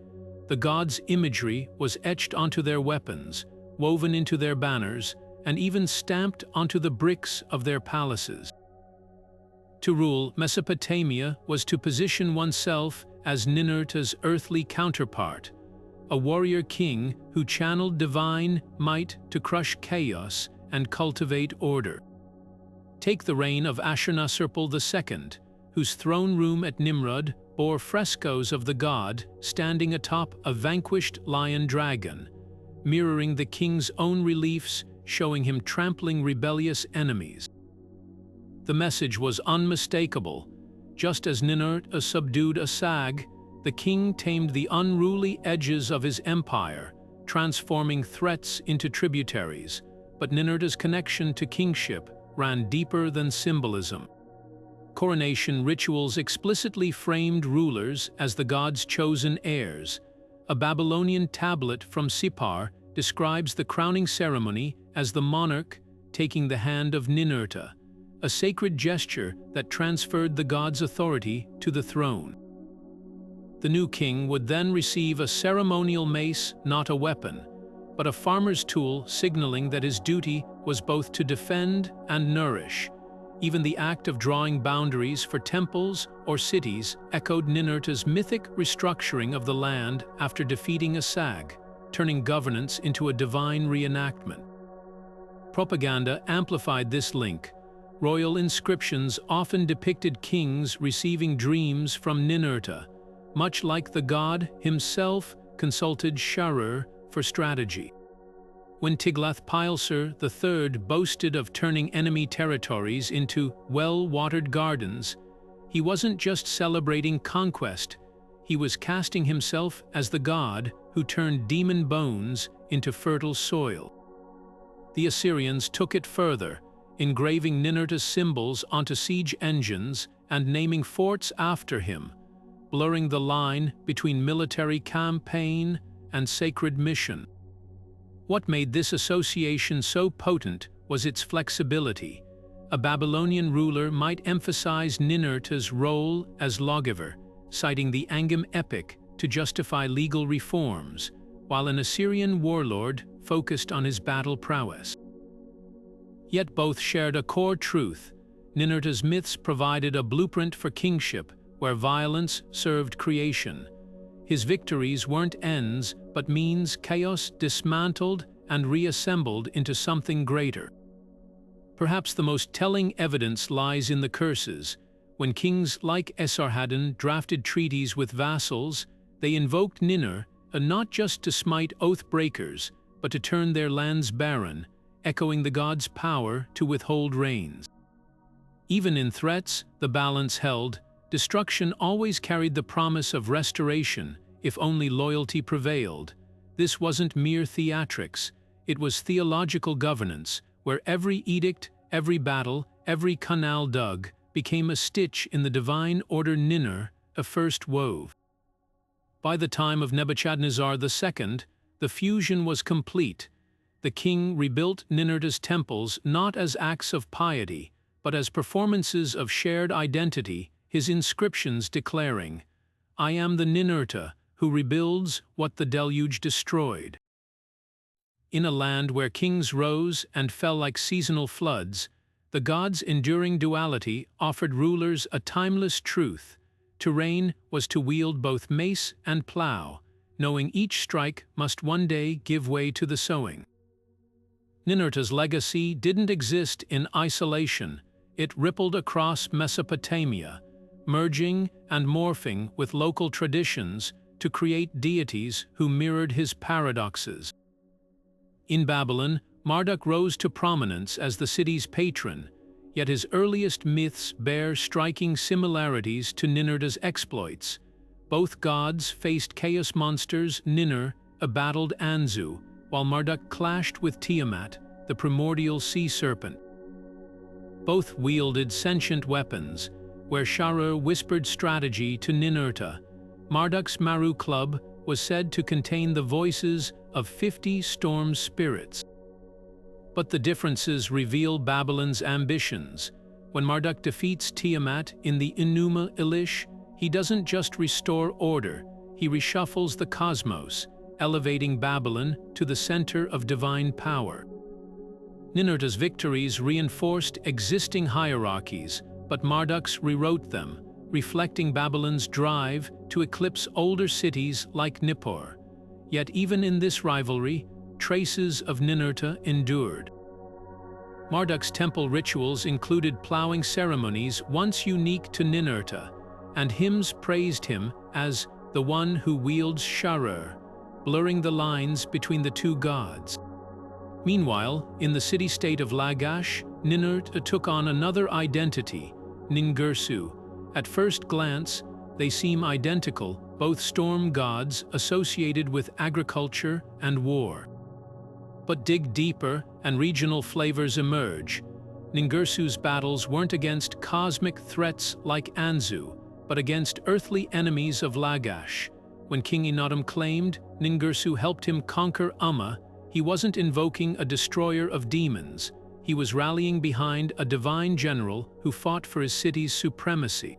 The god's imagery was etched onto their weapons, woven into their banners, and even stamped onto the bricks of their palaces. To rule Mesopotamia was to position oneself as Ninurta's earthly counterpart, a warrior king who channeled divine might to crush chaos and cultivate order. Take the reign of Ashurnasirpal II, whose throne room at Nimrud bore frescoes of the god standing atop a vanquished lion-dragon, mirroring the king's own reliefs showing him trampling rebellious enemies. The message was unmistakable. Just as Ninurta subdued Asag, the king tamed the unruly edges of his empire, transforming threats into tributaries, but Ninurta's connection to kingship ran deeper than symbolism. Coronation rituals explicitly framed rulers as the god's chosen heirs. A Babylonian tablet from Sippar describes the crowning ceremony as the monarch taking the hand of Ninurta, a sacred gesture that transferred the god's authority to the throne. The new king would then receive a ceremonial mace, not a weapon, but a farmer's tool signaling that his duty was both to defend and nourish. Even the act of drawing boundaries for temples or cities echoed Ninurta's mythic restructuring of the land after defeating Asag, turning governance into a divine reenactment. Propaganda amplified this link. Royal inscriptions often depicted kings receiving dreams from Ninurta, much like the god himself consulted Sharur for strategy. When Tiglath-Pileser III boasted of turning enemy territories into well-watered gardens, he wasn't just celebrating conquest, he was casting himself as the god who turned demon bones into fertile soil. The Assyrians took it further, engraving Ninurta's symbols onto siege engines and naming forts after him, blurring the line between military campaign and sacred mission. What made this association so potent was its flexibility. A Babylonian ruler might emphasize Ninurta's role as lawgiver, citing the Lugal-e Epic to justify legal reforms, while an Assyrian warlord focused on his battle prowess. Yet both shared a core truth. Ninurta's myths provided a blueprint for kingship, where violence served creation. His victories weren't ends, but means chaos dismantled and reassembled into something greater. Perhaps the most telling evidence lies in the curses. When kings like Esarhaddon drafted treaties with vassals, they invoked Ninur, not just to smite oath-breakers, but to turn their lands barren, echoing the god's power to withhold rains. Even in threats, the balance held. Destruction always carried the promise of restoration, if only loyalty prevailed. This wasn't mere theatrics, it was theological governance, where every edict, every battle, every canal dug became a stitch in the divine order Ninur first wove. By the time of Nebuchadnezzar II, the fusion was complete. The king rebuilt Ninurta's temples not as acts of piety, but as performances of shared identity, his inscriptions declaring, "I am the Ninurta, who rebuilds what the deluge destroyed." In a land where kings rose and fell like seasonal floods, the gods' enduring duality offered rulers a timeless truth. To reign was to wield both mace and plow, knowing each strike must one day give way to the sowing. Ninurta's legacy didn't exist in isolation. It rippled across Mesopotamia, merging and morphing with local traditions to create deities who mirrored his paradoxes. In Babylon, Marduk rose to prominence as the city's patron, yet his earliest myths bear striking similarities to Ninurta's exploits. Both gods faced chaos monsters. Ninur battled Anzû, while Marduk clashed with Tiamat, the primordial sea serpent. Both wielded sentient weapons, where Sharur whispered strategy to Ninurta. Marduk's Maru club was said to contain the voices of 50 storm spirits. But the differences reveal Babylon's ambitions. When Marduk defeats Tiamat in the Enuma Elish, he doesn't just restore order, he reshuffles the cosmos, elevating Babylon to the center of divine power. Ninurta's victories reinforced existing hierarchies, but Marduk's rewrote them, reflecting Babylon's drive to eclipse older cities like Nippur. Yet even in this rivalry, traces of Ninurta endured. Marduk's temple rituals included plowing ceremonies once unique to Ninurta, and hymns praised him as the one who wields Sharur, blurring the lines between the two gods. Meanwhile, in the city-state of Lagash, Ninurta took on another identity, Ningirsu. At first glance, they seem identical, both storm gods associated with agriculture and war. But dig deeper and regional flavors emerge. Ningirsu's battles weren't against cosmic threats like Anzû, but against earthly enemies of Lagash. When King Enadum claimed Ningirsu helped him conquer Umma, he wasn't invoking a destroyer of demons. He was rallying behind a divine general who fought for his city's supremacy.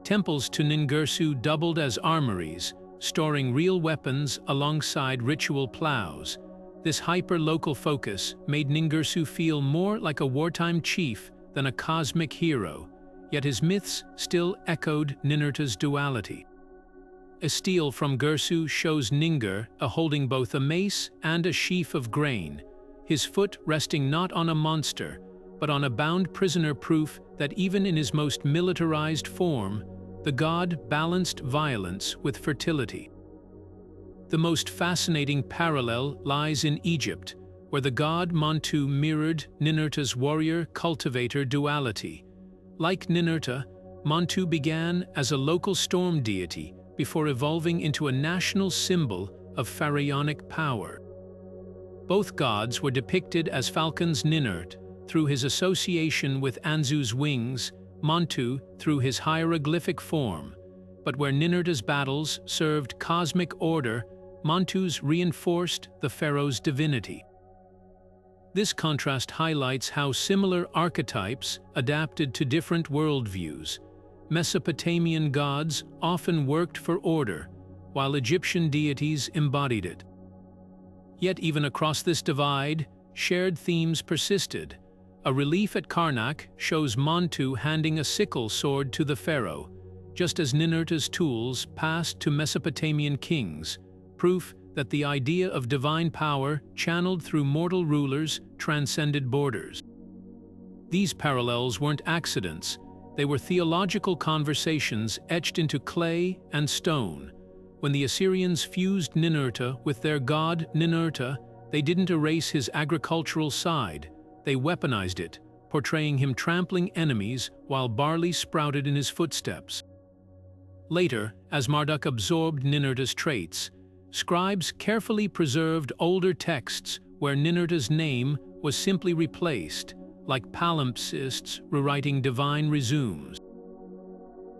Temples to Ningirsu doubled as armories, storing real weapons alongside ritual plows. This hyper-local focus made Ningirsu feel more like a wartime chief than a cosmic hero, yet his myths still echoed Ninurta's duality. A stele from Girsu shows Ningur holding both a mace and a sheaf of grain, his foot resting not on a monster, but on a bound prisoner, proof that even in his most militarized form, the god balanced violence with fertility. The most fascinating parallel lies in Egypt, where the god Montu mirrored Ninurta's warrior-cultivator duality. Like Ninurta, Montu began as a local storm deity before evolving into a national symbol of pharaonic power. Both gods were depicted as falcons. Ninurt, through his association with Anzû's wings, Montu through his hieroglyphic form. But where Ninurta's battles served cosmic order, Montu's reinforced the pharaoh's divinity. This contrast highlights how similar archetypes adapted to different worldviews. Mesopotamian gods often worked for order, while Egyptian deities embodied it. Yet even across this divide, shared themes persisted. A relief at Karnak shows Montu handing a sickle sword to the pharaoh, just as Ninurta's tools passed to Mesopotamian kings, proof that the idea of divine power channeled through mortal rulers transcended borders. These parallels weren't accidents. They were theological conversations etched into clay and stone. When the Assyrians fused Ninurta with their god Ninurta, they didn't erase his agricultural side. They weaponized it, portraying him trampling enemies while barley sprouted in his footsteps. Later, as Marduk absorbed Ninurta's traits, scribes carefully preserved older texts where Ninurta's name was simply replaced, like palimpsests rewriting divine resumes.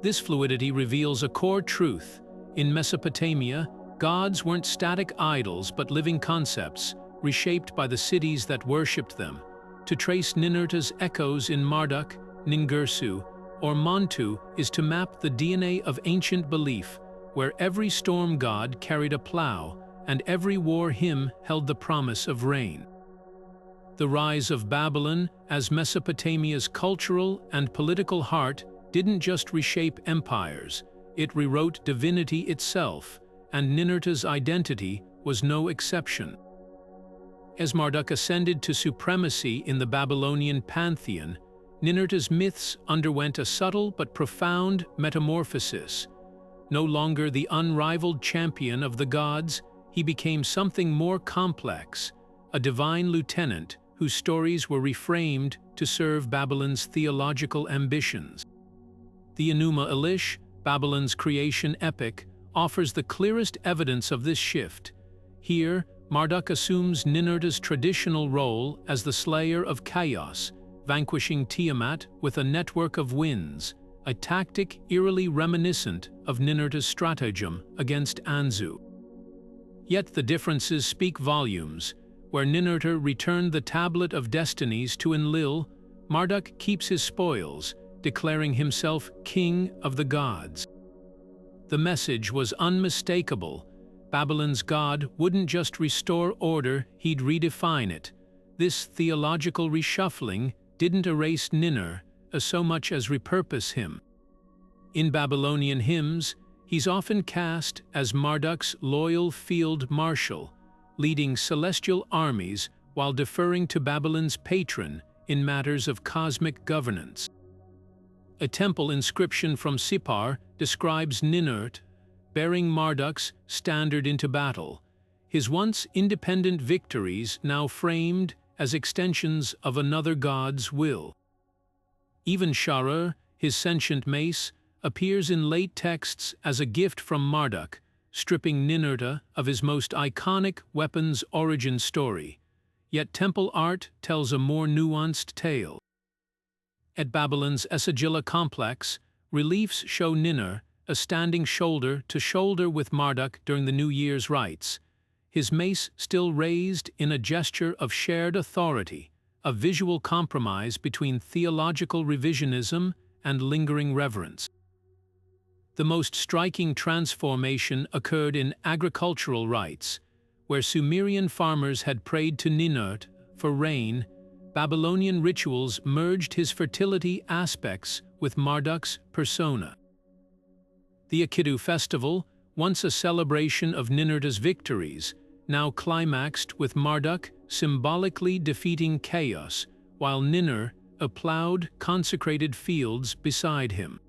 This fluidity reveals a core truth. In Mesopotamia, Gods weren't static idols but living concepts, reshaped by the cities that worshipped them. To trace Ninurta's echoes in Marduk, Ningirsu, or Montu is to map the DNA of ancient belief, where every storm god carried a plow and every war hymn held the promise of rain. The rise of Babylon as Mesopotamia's cultural and political heart didn't just reshape empires, it rewrote divinity itself, and Ninurta's identity was no exception. As Marduk ascended to supremacy in the Babylonian pantheon, Ninurta's myths underwent a subtle but profound metamorphosis. No longer the unrivaled champion of the gods, he became something more complex, a divine lieutenant whose stories were reframed to serve Babylon's theological ambitions. The Enuma Elish, Babylon's creation epic, offers the clearest evidence of this shift. Here, Marduk assumes Ninurta's traditional role as the slayer of chaos, vanquishing Tiamat with a network of winds, a tactic eerily reminiscent of Ninurta's stratagem against Anzû. Yet the differences speak volumes. Where Ninurta returned the Tablet of Destinies to Enlil, Marduk keeps his spoils, declaring himself king of the gods. The message was unmistakable. Babylon's god wouldn't just restore order, he'd redefine it. This theological reshuffling didn't erase Ninur so much as repurpose him. In Babylonian hymns, he's often cast as Marduk's loyal field marshal, leading celestial armies while deferring to Babylon's patron in matters of cosmic governance. A temple inscription from Sippar describes Ninurta bearing Marduk's standard into battle, his once independent victories now framed as extensions of another god's will. Even Sharur, his sentient mace, appears in late texts as a gift from Marduk, stripping Ninurta of his most iconic weapon's origin story. Yet temple art tells a more nuanced tale. At Babylon's Esagila complex, reliefs show Ninur standing shoulder to shoulder with Marduk during the New Year's rites, his mace still raised in a gesture of shared authority, a visual compromise between theological revisionism and lingering reverence. The most striking transformation occurred in agricultural rites, where Sumerian farmers had prayed to Ninurta for rain. Babylonian rituals merged his fertility aspects with Marduk's persona. The Enkidu festival, once a celebration of Ninurta's victories, now climaxed with Marduk symbolically defeating chaos, while Ninur plowed consecrated fields beside him.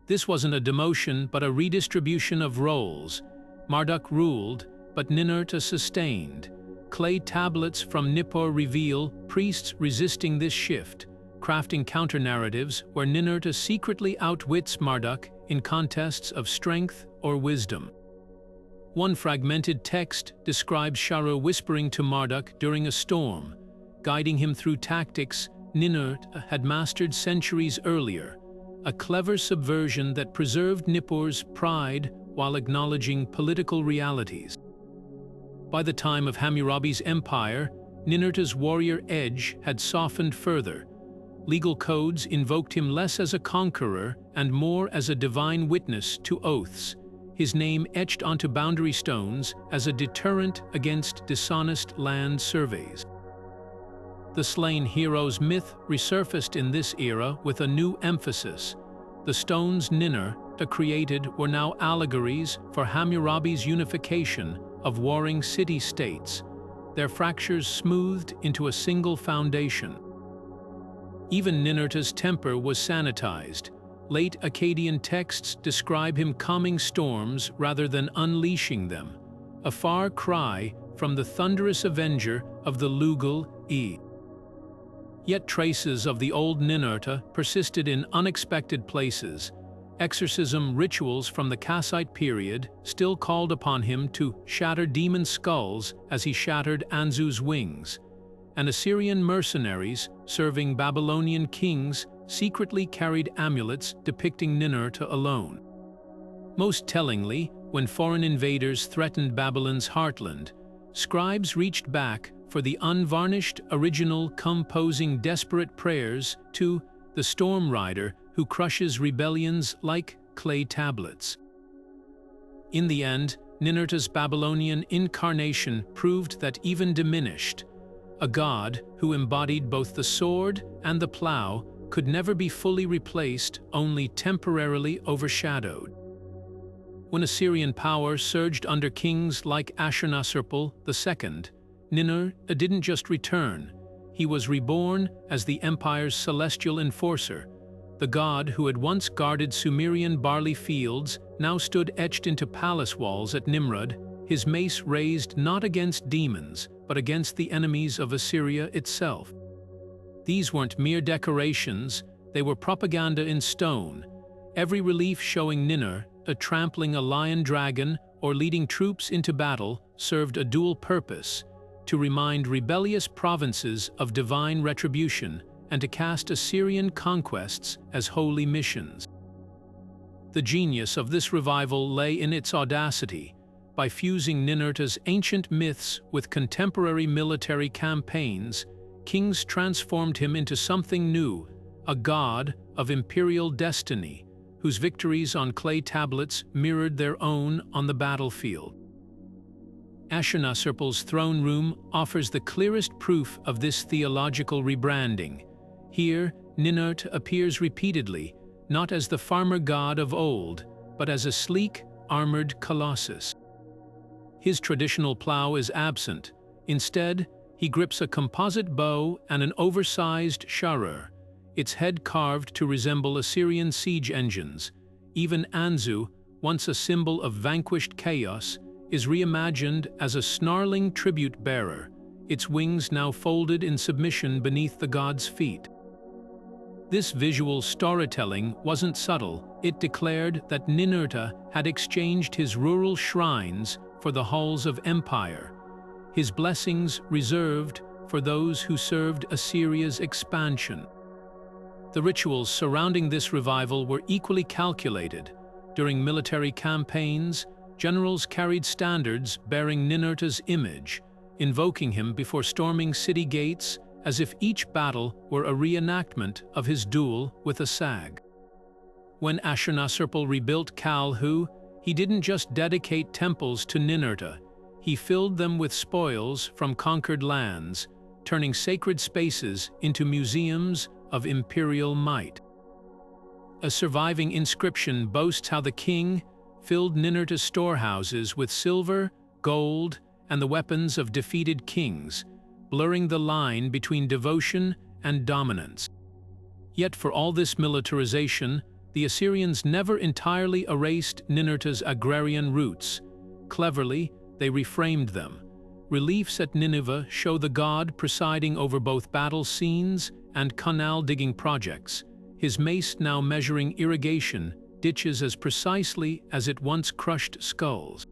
This wasn't a demotion but a redistribution of roles. Marduk ruled, but Ninurta sustained. Clay tablets from Nippur reveal priests resisting this shift, crafting counter-narratives where Ninurta secretly outwits Marduk in contests of strength or wisdom. One fragmented text describes Sharur whispering to Marduk during a storm, guiding him through tactics Ninurta had mastered centuries earlier, a clever subversion that preserved Nippur's pride while acknowledging political realities. By the time of Hammurabi's empire, Ninurta's warrior edge had softened further. Legal codes invoked him less as a conqueror and more as a divine witness to oaths, his name etched onto boundary stones as a deterrent against dishonest land surveys. The slain heroes myth resurfaced in this era with a new emphasis. The stones Ninurta created were now allegories for Hammurabi's unification of warring city-states, their fractures smoothed into a single foundation. Even Ninurta's temper was sanitized. Late Akkadian texts describe him calming storms rather than unleashing them, a far cry from the thunderous avenger of the Lugal-e. Yet traces of the old Ninurta persisted in unexpected places. Exorcism rituals from the Kassite period still called upon him to shatter demon skulls as he shattered Anzû's wings, and Assyrian mercenaries serving Babylonian kings secretly carried amulets depicting Ninurta alone. Most tellingly, when foreign invaders threatened Babylon's heartland, scribes reached back for the unvarnished original, composing desperate prayers to the storm rider who crushes rebellions like clay tablets. In the end, Ninurta's Babylonian incarnation proved that even diminished, a god who embodied both the sword and the plow could never be fully replaced, only temporarily overshadowed. When Assyrian power surged under kings like Ashurnasirpal II, Ninurta didn't just return, he was reborn as the empire's celestial enforcer. The god who had once guarded Sumerian barley fields now stood etched into palace walls at Nimrud, his mace raised not against demons, but against the enemies of Assyria itself. These weren't mere decorations, they were propaganda in stone, every relief showing Ninurta trampling a lion dragon or leading troops into battle served a dual purpose: to remind rebellious provinces of divine retribution and to cast Assyrian conquests as holy missions. The genius of this revival lay in its audacity. By fusing Ninurta's ancient myths with contemporary military campaigns, kings transformed him into something new, a god of imperial destiny, whose victories on clay tablets mirrored their own on the battlefield. Ashurnasirpal's throne room offers the clearest proof of this theological rebranding. Here, Ninurta appears repeatedly, not as the farmer god of old, but as a sleek, armored colossus. His traditional plow is absent. Instead, he grips a composite bow and an oversized Sharur, its head carved to resemble Assyrian siege engines. Even Anzû, once a symbol of vanquished chaos, is reimagined as a snarling tribute bearer, its wings now folded in submission beneath the god's feet. This visual storytelling wasn't subtle. It declared that Ninurta had exchanged his rural shrines for the halls of empire, his blessings reserved for those who served Assyria's expansion. The rituals surrounding this revival were equally calculated. During military campaigns, generals carried standards bearing Ninurta's image, invoking him before storming city gates as if each battle were a reenactment of his duel with Asag. When Ashurnasirpal rebuilt Kalhu, he didn't just dedicate temples to Ninurta, he filled them with spoils from conquered lands, turning sacred spaces into museums of imperial might. A surviving inscription boasts how the king filled Ninurta's storehouses with silver, gold, and the weapons of defeated kings, blurring the line between devotion and dominance. Yet for all this militarization, the Assyrians never entirely erased Ninurta's agrarian roots. Cleverly, they reframed them. Reliefs at Nineveh show the god presiding over both battle scenes and canal-digging projects, his mace now measuring irrigation ditches as precisely as it once crushed skulls.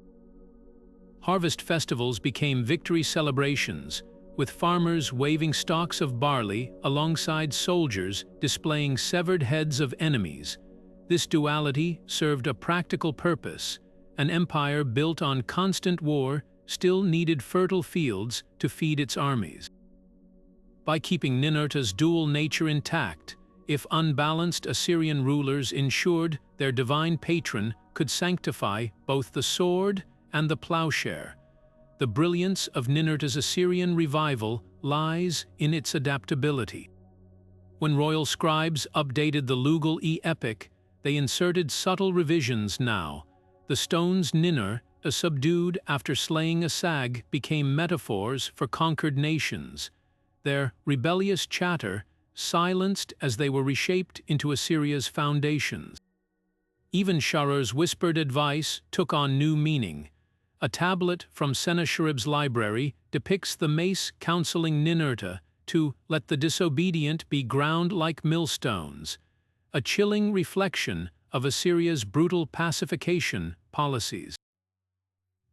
Harvest festivals became victory celebrations, with farmers waving stalks of barley alongside soldiers displaying severed heads of enemies. This duality served a practical purpose. An empire built on constant war still needed fertile fields to feed its armies. By keeping Ninurta's dual nature intact, if unbalanced Assyrian rulers ensured their divine patron could sanctify both the sword and the plowshare. The brilliance of Ninurta's Assyrian revival lies in its adaptability. When royal scribes updated the Lugal-e Epic, they inserted subtle revisions now. The stones Ninurta subdued after slaying Asag became metaphors for conquered nations, their rebellious chatter silenced as they were reshaped into Assyria's foundations. Even Sharur's whispered advice took on new meaning. A tablet from Sennacherib's library depicts the mace counseling Ninurta to let the disobedient be ground like millstones, a chilling reflection of Assyria's brutal pacification policies.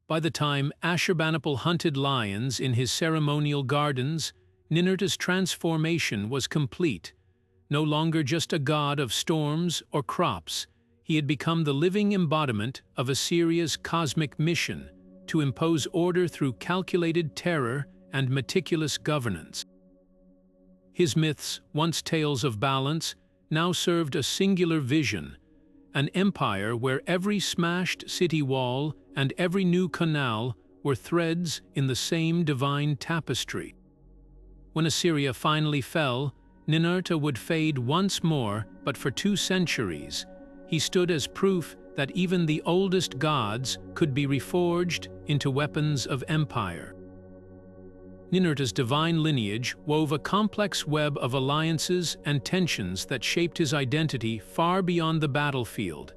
By the time Ashurbanipal hunted lions in his ceremonial gardens, Ninurta's transformation was complete. No longer just a god of storms or crops, he had become the living embodiment of Assyria's cosmic mission to impose order through calculated terror and meticulous governance. His myths, once tales of balance, now served a singular vision, an empire where every smashed city wall and every new canal were threads in the same divine tapestry. When Assyria finally fell, Ninurta would fade once more, but for 2 centuries, he stood as proof that even the oldest gods could be reforged into weapons of empire. Ninurta's divine lineage wove a complex web of alliances and tensions that shaped his identity far beyond the battlefield.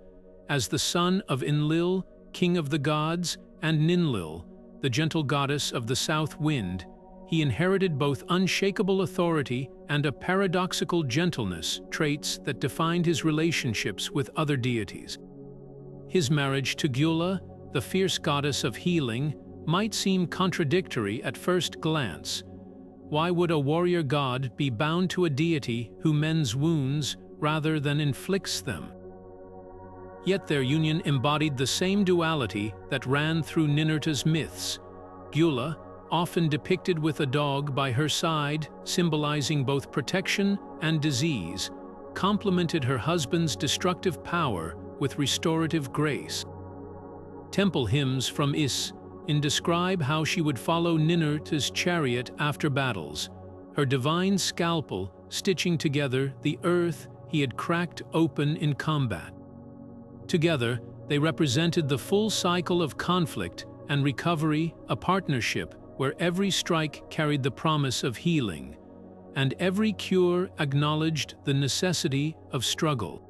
As the son of Enlil, king of the gods, and Ninlil, the gentle goddess of the south wind, he inherited both unshakable authority and a paradoxical gentleness, traits that defined his relationships with other deities. His marriage to Gyula, the fierce goddess of healing, might seem contradictory at first glance. Why would a warrior god be bound to a deity who mends wounds rather than inflicts them? Yet their union embodied the same duality that ran through Ninurta's myths. Gyula, often depicted with a dog by her side, symbolizing both protection and disease, complemented her husband's destructive power with restorative grace. Temple hymns from describe how she would follow Ninurta's chariot after battles, her divine scalpel stitching together the earth he had cracked open in combat. Together, they represented the full cycle of conflict and recovery, a partnership where every strike carried the promise of healing, and every cure acknowledged the necessity of struggle.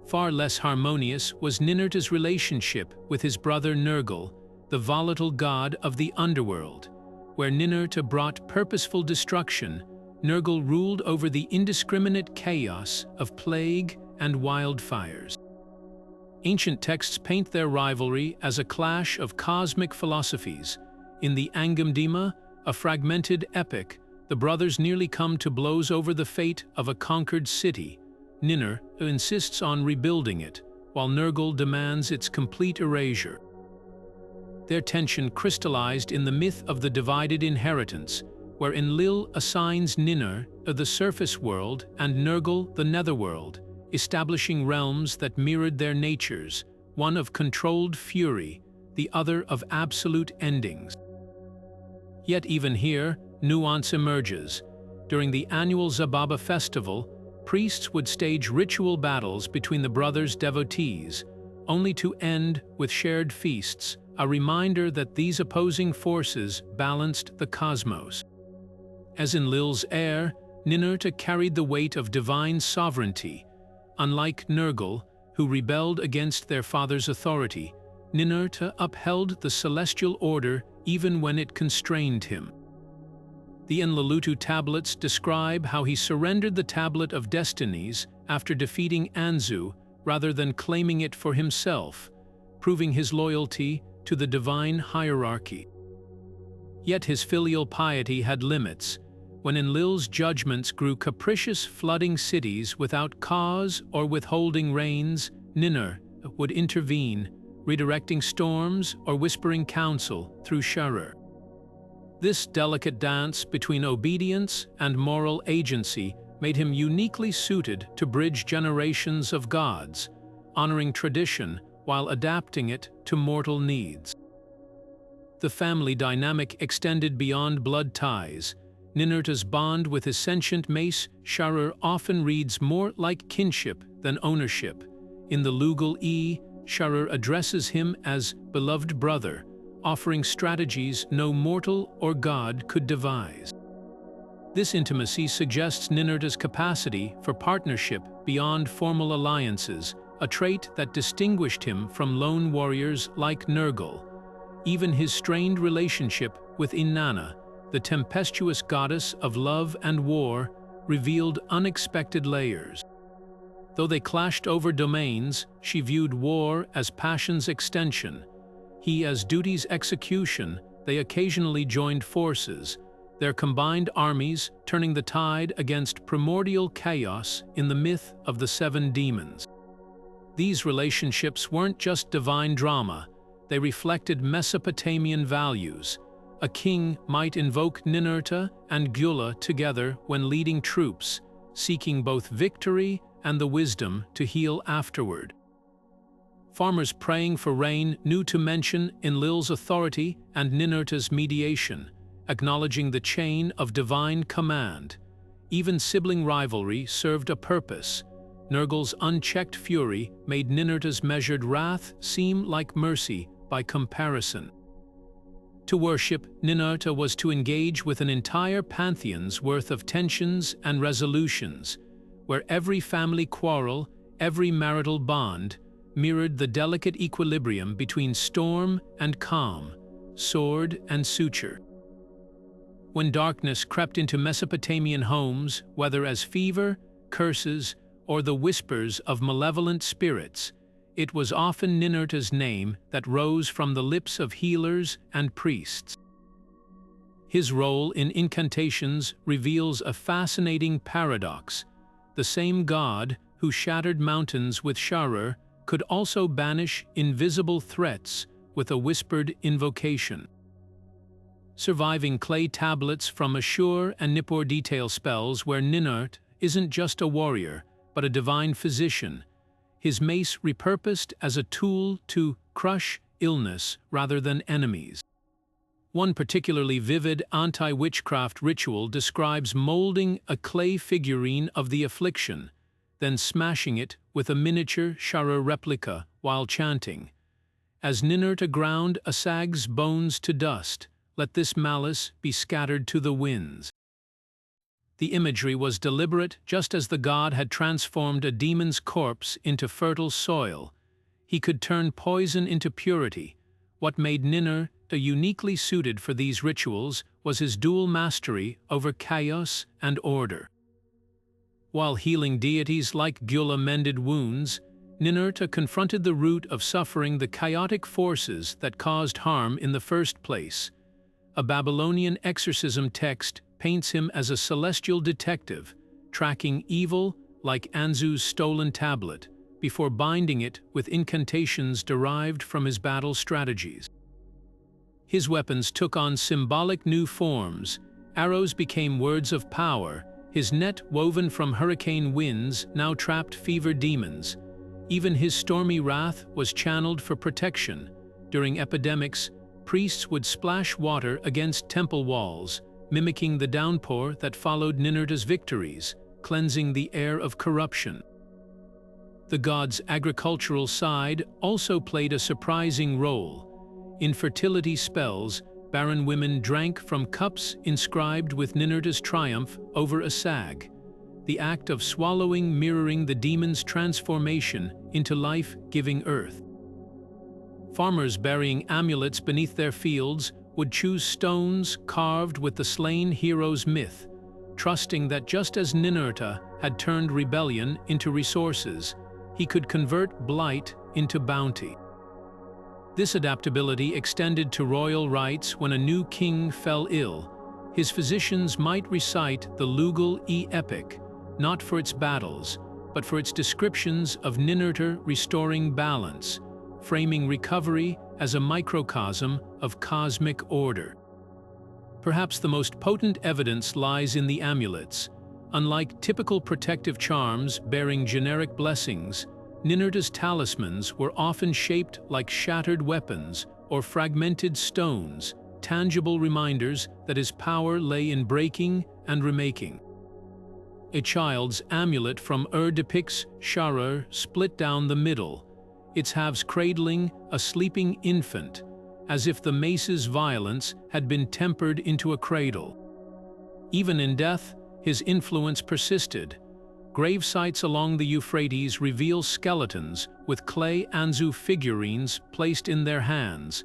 Far less harmonious was Ninurta's relationship with his brother Nergal, the volatile god of the underworld. Where Ninurta brought purposeful destruction, Nergal ruled over the indiscriminate chaos of plague and wildfires. Ancient texts paint their rivalry as a clash of cosmic philosophies. In the Angamdima, a fragmented epic, the brothers nearly come to blows over the fate of a conquered city. Ninur insists on rebuilding it, while Nergal demands its complete erasure. Their tension crystallized in the myth of the divided inheritance, where Enlil assigns Ninur the surface world and Nergal the netherworld, establishing realms that mirrored their natures, one of controlled fury, the other of absolute endings. Yet even here, nuance emerges. During the annual Zababa festival, priests would stage ritual battles between the brothers' devotees, only to end with shared feasts, a reminder that these opposing forces balanced the cosmos. As Enlil's heir, Ninurta carried the weight of divine sovereignty. Unlike Nergal, who rebelled against their father's authority, Ninurta upheld the celestial order even when it constrained him. The Enlil tablets describe how he surrendered the Tablet of Destinies after defeating Anzû rather than claiming it for himself, proving his loyalty to the divine hierarchy. Yet his filial piety had limits. When Enlil's judgments grew capricious, flooding cities without cause or withholding rains, Ninur would intervene, redirecting storms or whispering counsel through Sharur. This delicate dance between obedience and moral agency made him uniquely suited to bridge generations of gods, honoring tradition while adapting it to mortal needs. The family dynamic extended beyond blood ties. Ninurta's bond with his sentient mace, Sharur, often reads more like kinship than ownership. In the Lugal-e, Sharur addresses him as beloved brother, offering strategies no mortal or god could devise. This intimacy suggests Ninurta's capacity for partnership beyond formal alliances, a trait that distinguished him from lone warriors like Nergal. Even his strained relationship with Inanna, the tempestuous goddess of love and war, revealed unexpected layers. Though they clashed over domains, she viewed war as passion's extension. He as duty's execution. They occasionally joined forces, their combined armies turning the tide against primordial chaos in the myth of the 7 demons. These relationships weren't just divine drama, they reflected Mesopotamian values. A king might invoke Ninurta and Gula together when leading troops, seeking both victory and the wisdom to heal afterward. Farmers praying for rain knew to mention Enlil's authority and Ninurta's mediation, acknowledging the chain of divine command. Even sibling rivalry served a purpose. Nergal's unchecked fury made Ninurta's measured wrath seem like mercy by comparison. To worship, Ninurta was to engage with an entire pantheon's worth of tensions and resolutions, where every family quarrel, every marital bond, mirrored the delicate equilibrium between storm and calm, sword and suture. When darkness crept into Mesopotamian homes, whether as fever, curses, or the whispers of malevolent spirits, it was often Ninurta's name that rose from the lips of healers and priests. His role in incantations reveals a fascinating paradox. The same god who shattered mountains with Sharur could also banish invisible threats with a whispered invocation. Surviving clay tablets from Ashur and Nippur detail spells where Ninurta isn't just a warrior, but a divine physician, his mace repurposed as a tool to crush illness rather than enemies. One particularly vivid anti-witchcraft ritual describes molding a clay figurine of the affliction, then smashing it with a miniature Sharur replica while chanting, "As Ninurta ground Asag's bones to dust, let this malice be scattered to the winds." The imagery was deliberate, just as the god had transformed a demon's corpse into fertile soil. He could turn poison into purity. What made Ninurta uniquely suited for these rituals was his dual mastery over chaos and order. While healing deities like Gula mended wounds, Ninurta confronted the root of suffering, the chaotic forces that caused harm in the first place. A Babylonian exorcism text paints him as a celestial detective, tracking evil like Anzû's stolen tablet, before binding it with incantations derived from his battle strategies. His weapons took on symbolic new forms. Arrows became words of power. His net, woven from hurricane winds, now trapped fever demons. Even his stormy wrath was channeled for protection. During epidemics, priests would splash water against temple walls, mimicking the downpour that followed Ninurta's victories, cleansing the air of corruption. The god's agricultural side also played a surprising role. In fertility spells, barren women drank from cups inscribed with Ninurta's triumph over Asag, the act of swallowing mirroring the demon's transformation into life-giving earth. Farmers burying amulets beneath their fields would choose stones carved with the slain hero's myth, trusting that just as Ninurta had turned rebellion into resources, he could convert blight into bounty. This adaptability extended to royal rites. When a new king fell ill, his physicians might recite the Lugal-e Epic, not for its battles, but for its descriptions of Ninurta restoring balance, framing recovery as a microcosm of cosmic order. Perhaps the most potent evidence lies in the amulets. Unlike typical protective charms bearing generic blessings, Ninurta's talismans were often shaped like shattered weapons or fragmented stones, tangible reminders that his power lay in breaking and remaking. A child's amulet from depicts Sharur split down the middle, its halves cradling a sleeping infant, as if the mace's violence had been tempered into a cradle. Even in death, his influence persisted. Grave sites along the Euphrates reveal skeletons with clay Anzû figurines placed in their hands,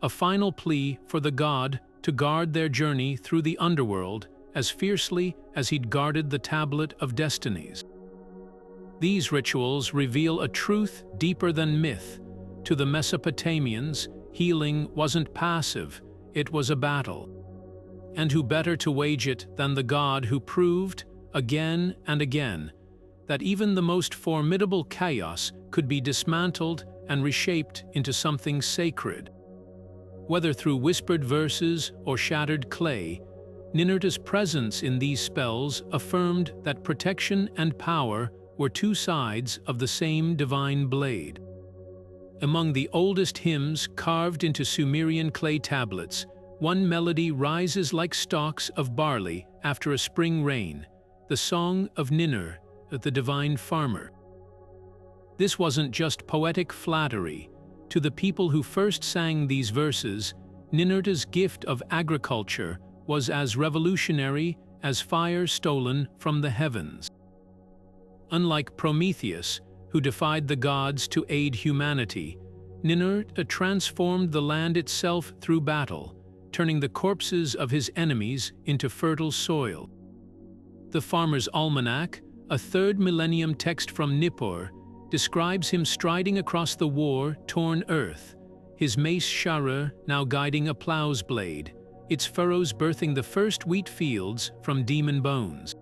a final plea for the god to guard their journey through the underworld as fiercely as he'd guarded the tablet of destinies. These rituals reveal a truth deeper than myth. To the Mesopotamians, healing wasn't passive, it was a battle. And who better to wage it than the god who proved, again and again, that even the most formidable chaos could be dismantled and reshaped into something sacred. Whether through whispered verses or shattered clay, Ninurta's presence in these spells affirmed that protection and power were two sides of the same divine blade. Among the oldest hymns carved into Sumerian clay tablets, one melody rises like stalks of barley after a spring rain, the song of Ninur, the divine farmer. This wasn't just poetic flattery. To the people who first sang these verses, Ninurta's gift of agriculture was as revolutionary as fire stolen from the heavens. Unlike Prometheus, who defied the gods to aid humanity, Ninurta transformed the land itself through battle, turning the corpses of his enemies into fertile soil. The Farmer's Almanac, a 3rd millennium text from Nippur, describes him striding across the war-torn earth, his mace Sharur now guiding a plow's blade, its furrows birthing the first wheat fields from demon bones.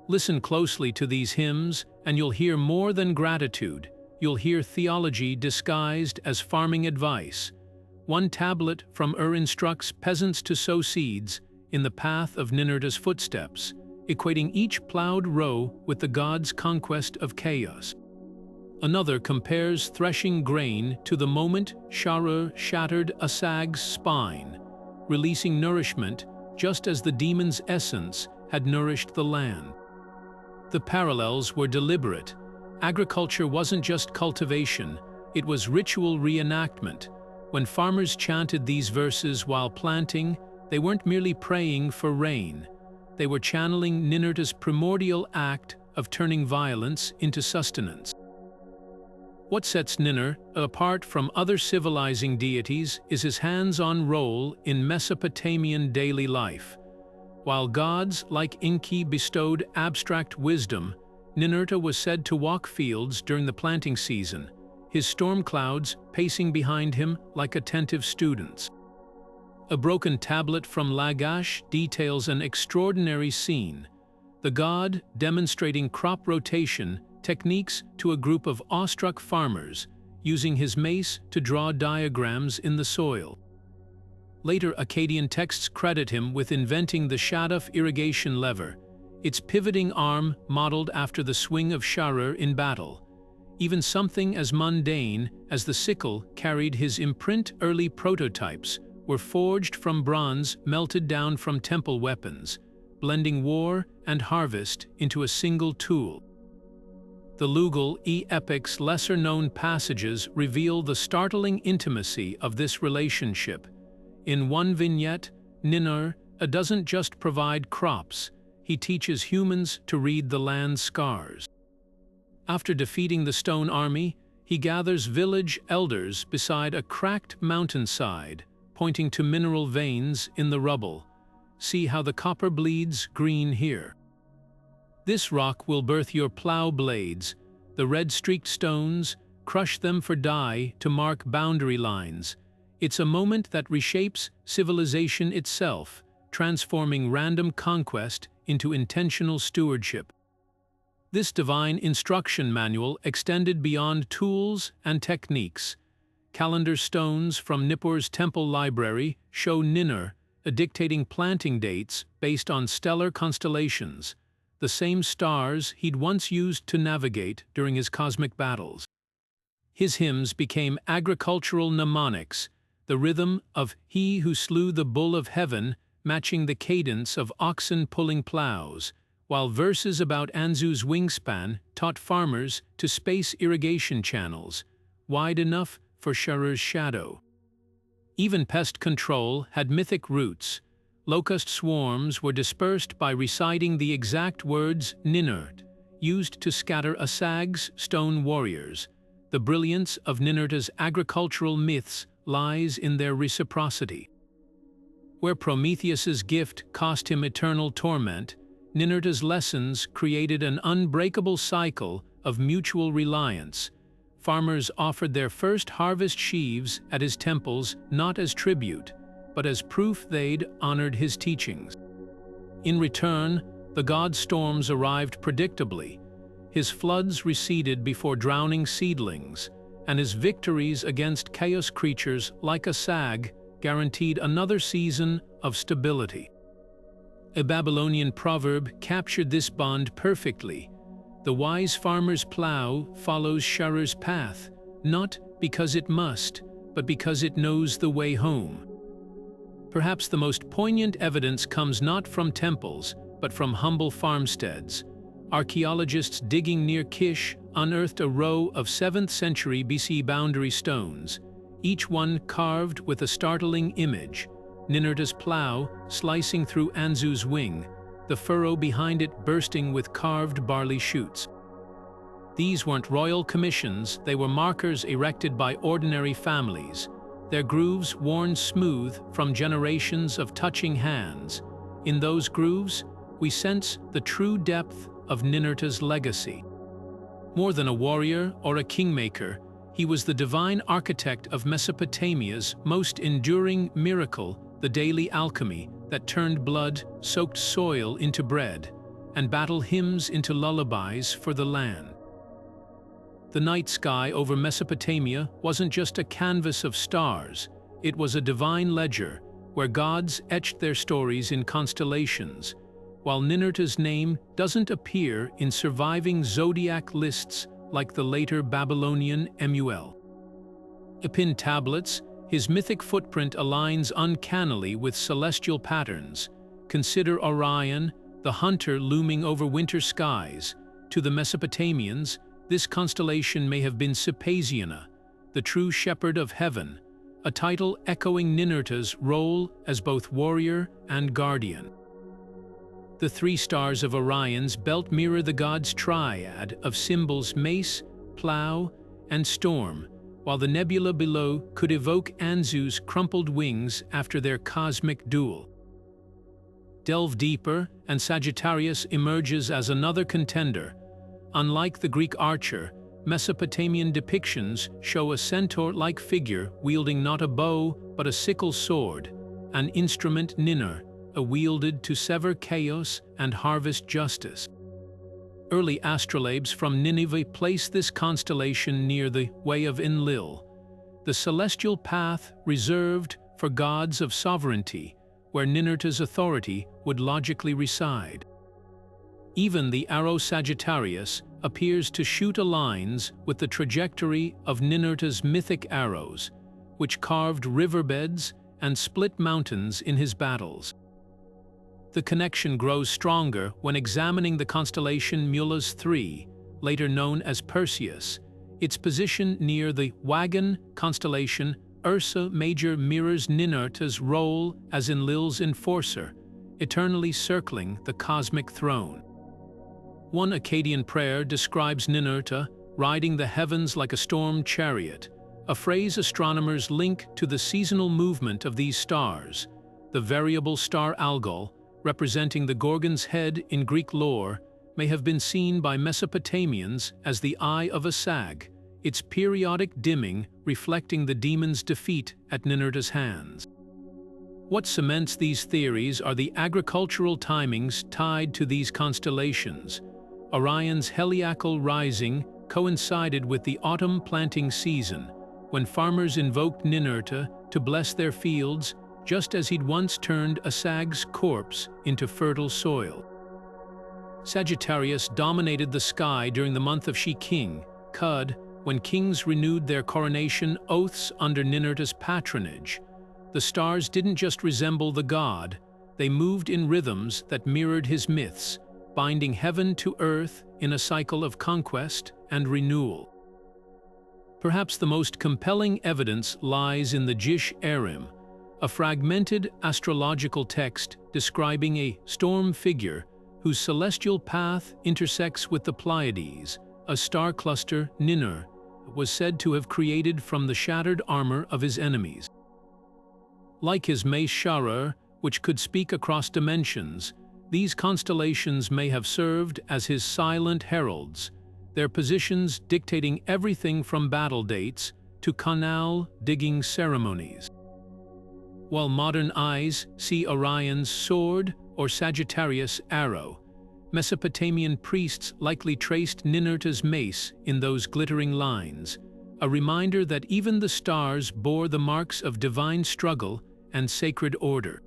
Listen closely to these hymns, and you'll hear more than gratitude. You'll hear theology disguised as farming advice. One tablet from instructs peasants to sow seeds in the path of Ninurta's footsteps, equating each plowed row with the god's conquest of chaos. Another compares threshing grain to the moment Sharur shattered Asag's spine, releasing nourishment just as the demon's essence had nourished the land. The parallels were deliberate. Agriculture wasn't just cultivation, it was ritual reenactment. When farmers chanted these verses while planting, they weren't merely praying for rain. They were channeling Ninurta's primordial act of turning violence into sustenance. What sets Ninur apart from other civilizing deities is his hands-on role in Mesopotamian daily life. While gods like Enki bestowed abstract wisdom, Ninurta was said to walk fields during the planting season, his storm clouds pacing behind him like attentive students. A broken tablet from Lagash details an extraordinary scene, the god demonstrating crop rotation techniques to a group of awestruck farmers, using his mace to draw diagrams in the soil. Later Akkadian texts credit him with inventing the Shaduf irrigation lever, its pivoting arm modeled after the swing of Sharur in battle. Even something as mundane as the sickle carried his imprint. Early prototypes were forged from bronze melted down from temple weapons, blending war and harvest into a single tool. The Lugal-e Epic's lesser-known passages reveal the startling intimacy of this relationship. In one vignette, Ninur doesn't just provide crops, he teaches humans to read the land's scars. After defeating the stone army, he gathers village elders beside a cracked mountainside, pointing to mineral veins in the rubble. See how the copper bleeds green here. This rock will birth your plow blades. The red-streaked stones, crush them for dye to mark boundary lines. It's a moment that reshapes civilization itself, transforming random conquest into intentional stewardship. This divine instruction manual extended beyond tools and techniques. Calendar stones from Nippur's temple library show Ninur dictating planting dates based on stellar constellations, the same stars he'd once used to navigate during his cosmic battles. His hymns became agricultural mnemonics, the rhythm of "He who slew the bull of heaven" matching the cadence of oxen pulling plows, while verses about Anzû's wingspan taught farmers to space irrigation channels, wide enough for Sharur's shadow. Even pest control had mythic roots. Locust swarms were dispersed by reciting the exact words Ninurt, used to scatter Asag's stone warriors. The brilliance of Ninurta's agricultural myths lies in their reciprocity. Where Prometheus's gift cost him eternal torment, Ninurta's lessons created an unbreakable cycle of mutual reliance. Farmers offered their first harvest sheaves at his temples not as tribute, but as proof they'd honored his teachings. In return, the god storms arrived predictably. his floods receded before drowning seedlings, and his victories against chaos creatures like Asag guaranteed another season of stability. A Babylonian proverb captured this bond perfectly. The wise farmer's plow follows Sharur's path, not because it must, but because it knows the way home. Perhaps the most poignant evidence comes not from temples, but from humble farmsteads. Archaeologists digging near Kish unearthed a row of 7th century BC boundary stones, each one carved with a startling image: Ninurta's plow slicing through Anzû's wing, the furrow behind it bursting with carved barley shoots. These weren't royal commissions, they were markers erected by ordinary families, their grooves worn smooth from generations of touching hands. In those grooves, we sense the true depth of Ninurta's legacy. More than a warrior or a kingmaker, he was the divine architect of Mesopotamia's most enduring miracle, the daily alchemy that turned blood-soaked soil into bread and battle hymns into lullabies for the land. The night sky over Mesopotamia wasn't just a canvas of stars, it was a divine ledger where gods etched their stories in constellations, while Ninurta's name doesn't appear in surviving zodiac lists like the later Babylonian Emuel. Upon tablets, his mythic footprint aligns uncannily with celestial patterns. Consider Orion, the hunter looming over winter skies. To the Mesopotamians, this constellation may have been Sapasiana, the true shepherd of heaven, a title echoing Ninurta's role as both warrior and guardian. The 3 stars of Orion's belt mirror the god's triad of symbols mace, plow, and storm, while the nebula below could evoke Anzû's crumpled wings after their cosmic duel. Delve deeper, and Sagittarius emerges as another contender. Unlike the Greek archer, Mesopotamian depictions show a centaur-like figure wielding not a bow but a sickle sword, an instrument Ninur, wielded to sever chaos and harvest justice. Early astrolabes from Nineveh place this constellation near the Way of Enlil, the celestial path reserved for gods of sovereignty, where Ninurta's authority would logically reside. Even the arrow Sagittarius appears to shoot lines with the trajectory of Ninurta's mythic arrows, which carved riverbeds and split mountains in his battles. The connection grows stronger when examining the constellation Mulas III, later known as Perseus. Its position near the Wagon constellation Ursa Major mirrors Ninurta's role as Enlil's enforcer, eternally circling the cosmic throne. One Akkadian prayer describes Ninurta riding the heavens like a storm chariot, a phrase astronomers link to the seasonal movement of these stars. The variable star Algol, representing the Gorgon's head in Greek lore, may have been seen by Mesopotamians as the eye of Asag, its periodic dimming reflecting the demon's defeat at Ninurta's hands. What cements these theories are the agricultural timings tied to these constellations. Orion's heliacal rising coincided with the autumn planting season, when farmers invoked Ninurta to bless their fields, just as he'd once turned Asag's corpse into fertile soil. Sagittarius dominated the sky during the month of She-King, Cud, when kings renewed their coronation oaths under Ninurta's patronage. The stars didn't just resemble the god, they moved in rhythms that mirrored his myths, binding heaven to earth in a cycle of conquest and renewal. Perhaps the most compelling evidence lies in the Jish-Arim, a fragmented astrological text describing a storm figure whose celestial path intersects with the Pleiades, a star cluster Ninur was said to have created from the shattered armor of his enemies. Like his mace Sharur, which could speak across dimensions, these constellations may have served as his silent heralds, their positions dictating everything from battle dates to canal digging ceremonies. While modern eyes see Orion's sword or Sagittarius arrow, Mesopotamian priests likely traced Ninurta's mace in those glittering lines, a reminder that even the stars bore the marks of divine struggle and sacred order.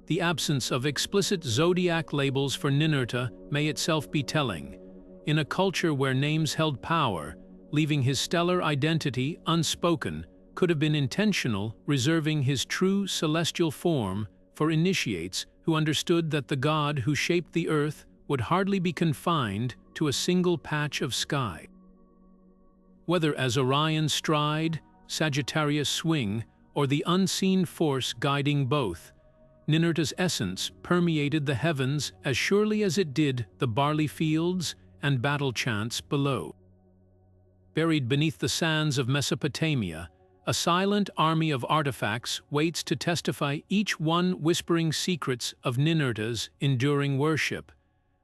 The absence of explicit zodiac labels for Ninurta may itself be telling. In a culture where names held power, leaving his stellar identity unspoken could have been intentional, reserving his true celestial form for initiates who understood that the god who shaped the earth would hardly be confined to a single patch of sky. Whether as Orion's stride, Sagittarius' swing, or the unseen force guiding both, Ninurta's essence permeated the heavens as surely as it did the barley fields and battle chants below. Buried beneath the sands of Mesopotamia, a silent army of artifacts waits to testify, each one whispering secrets of Ninurta's enduring worship.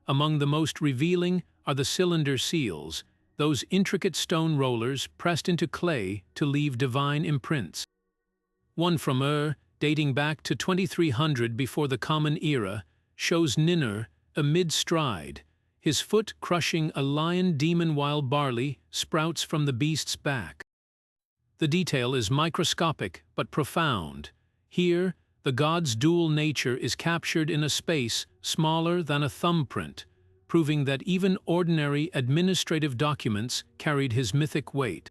Among the most revealing are the cylinder seals, those intricate stone rollers pressed into clay to leave divine imprints. One from dating back to 2300 before the Common Era, shows Ninur amid stride, his foot crushing a lion demon while barley sprouts from the beast's back. The detail is microscopic but profound. Here, the god's dual nature is captured in a space smaller than a thumbprint, proving that even ordinary administrative documents carried his mythic weight.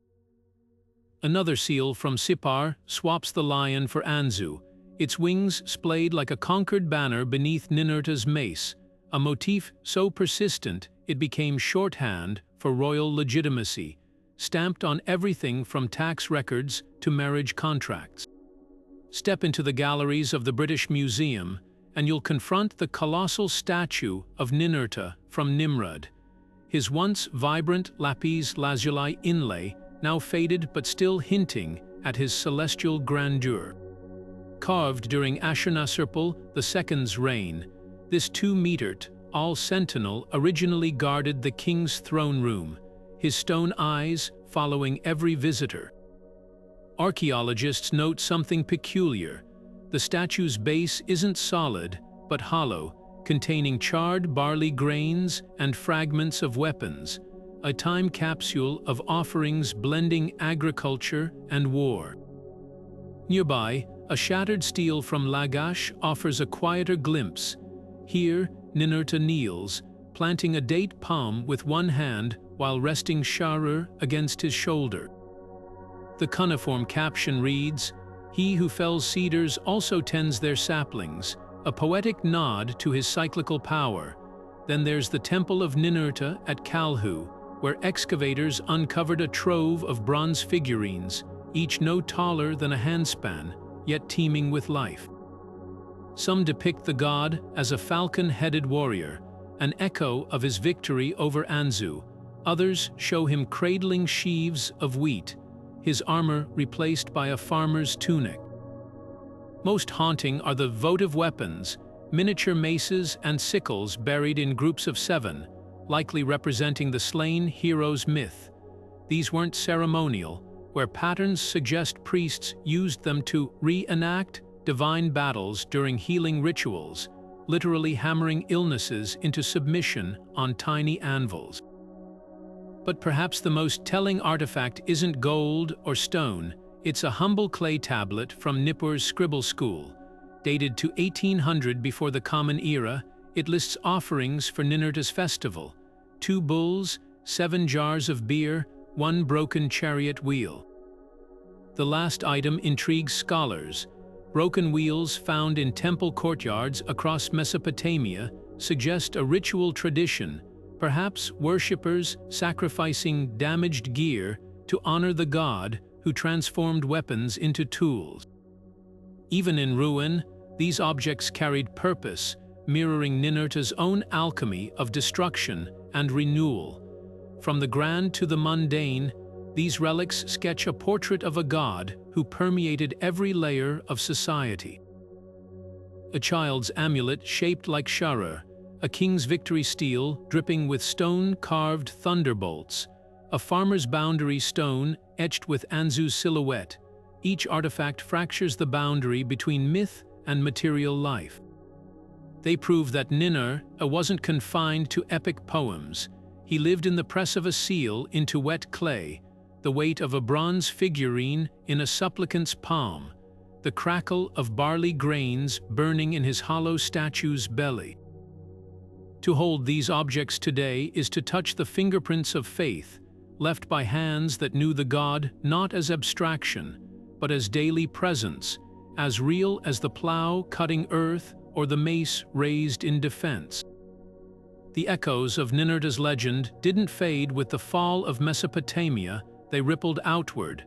Another seal from Sippar swaps the lion for Anzû, its wings splayed like a conquered banner beneath Ninurta's mace, a motif so persistent it became shorthand for royal legitimacy, stamped on everything from tax records to marriage contracts. Step into the galleries of the British Museum, and you'll confront the colossal statue of Ninurta from Nimrud. His once vibrant lapis lazuli inlay, now faded but still hinting at his celestial grandeur. Carved during Ashurnasirpal II's reign, this 2-metered, all-sentinel originally guarded the king's throne room, his stone eyes following every visitor. Archaeologists note something peculiar. The statue's base isn't solid, but hollow, containing charred barley grains and fragments of weapons, a time capsule of offerings blending agriculture and war. Nearby, a shattered stele from Lagash offers a quieter glimpse. Here, Ninurta kneels, planting a date palm with one hand while resting Sharur against his shoulder. The cuneiform caption reads, "He who fells cedars also tends their saplings," a poetic nod to his cyclical power. Then there's the Temple of Ninurta at Kalhu, where excavators uncovered a trove of bronze figurines, each no taller than a handspan, yet teeming with life. Some depict the god as a falcon-headed warrior, an echo of his victory over Anzû. Others show him cradling sheaves of wheat, his armor replaced by a farmer's tunic. Most haunting are the votive weapons, miniature maces and sickles buried in groups of 7, likely representing the slain hero's myth. These weren't ceremonial, where patterns suggest priests used them to reenact divine battles during healing rituals, literally hammering illnesses into submission on tiny anvils. But perhaps the most telling artifact isn't gold or stone, it's a humble clay tablet from Nippur's scribble school. Dated to 1800 before the Common Era, it lists offerings for Ninurta's festival: 2 bulls, 7 jars of beer, 1 broken chariot wheel. The last item intrigues scholars. Broken wheels found in temple courtyards across Mesopotamia suggest a ritual tradition, perhaps worshippers sacrificing damaged gear to honor the god who transformed weapons into tools. Even in ruin, these objects carried purpose, mirroring Ninurta's own alchemy of destruction and renewal. From the grand to the mundane, these relics sketch a portrait of a god who permeated every layer of society. A child's amulet shaped like Sharur, a king's victory stele dripping with stone-carved thunderbolts, a farmer's boundary stone etched with Anzû's silhouette. Each artifact fractures the boundary between myth and material life. They prove that Ninurta wasn't confined to epic poems. He lived in the press of a seal into wet clay, the weight of a bronze figurine in a supplicant's palm, the crackle of barley grains burning in his hollow statue's belly. To hold these objects today is to touch the fingerprints of faith, left by hands that knew the god not as abstraction, but as daily presence, as real as the plow cutting earth or the mace raised in defense. The echoes of Ninurta's legend didn't fade with the fall of Mesopotamia, they rippled outward,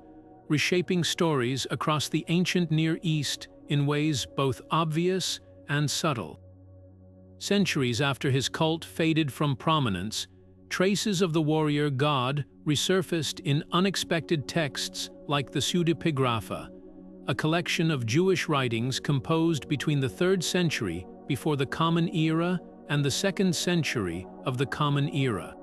reshaping stories across the ancient Near East in ways both obvious and subtle. Centuries after his cult faded from prominence, traces of the warrior god resurfaced in unexpected texts like the Pseudepigrapha, a collection of Jewish writings composed between the 3rd century before the Common Era and the 2nd century of the Common Era.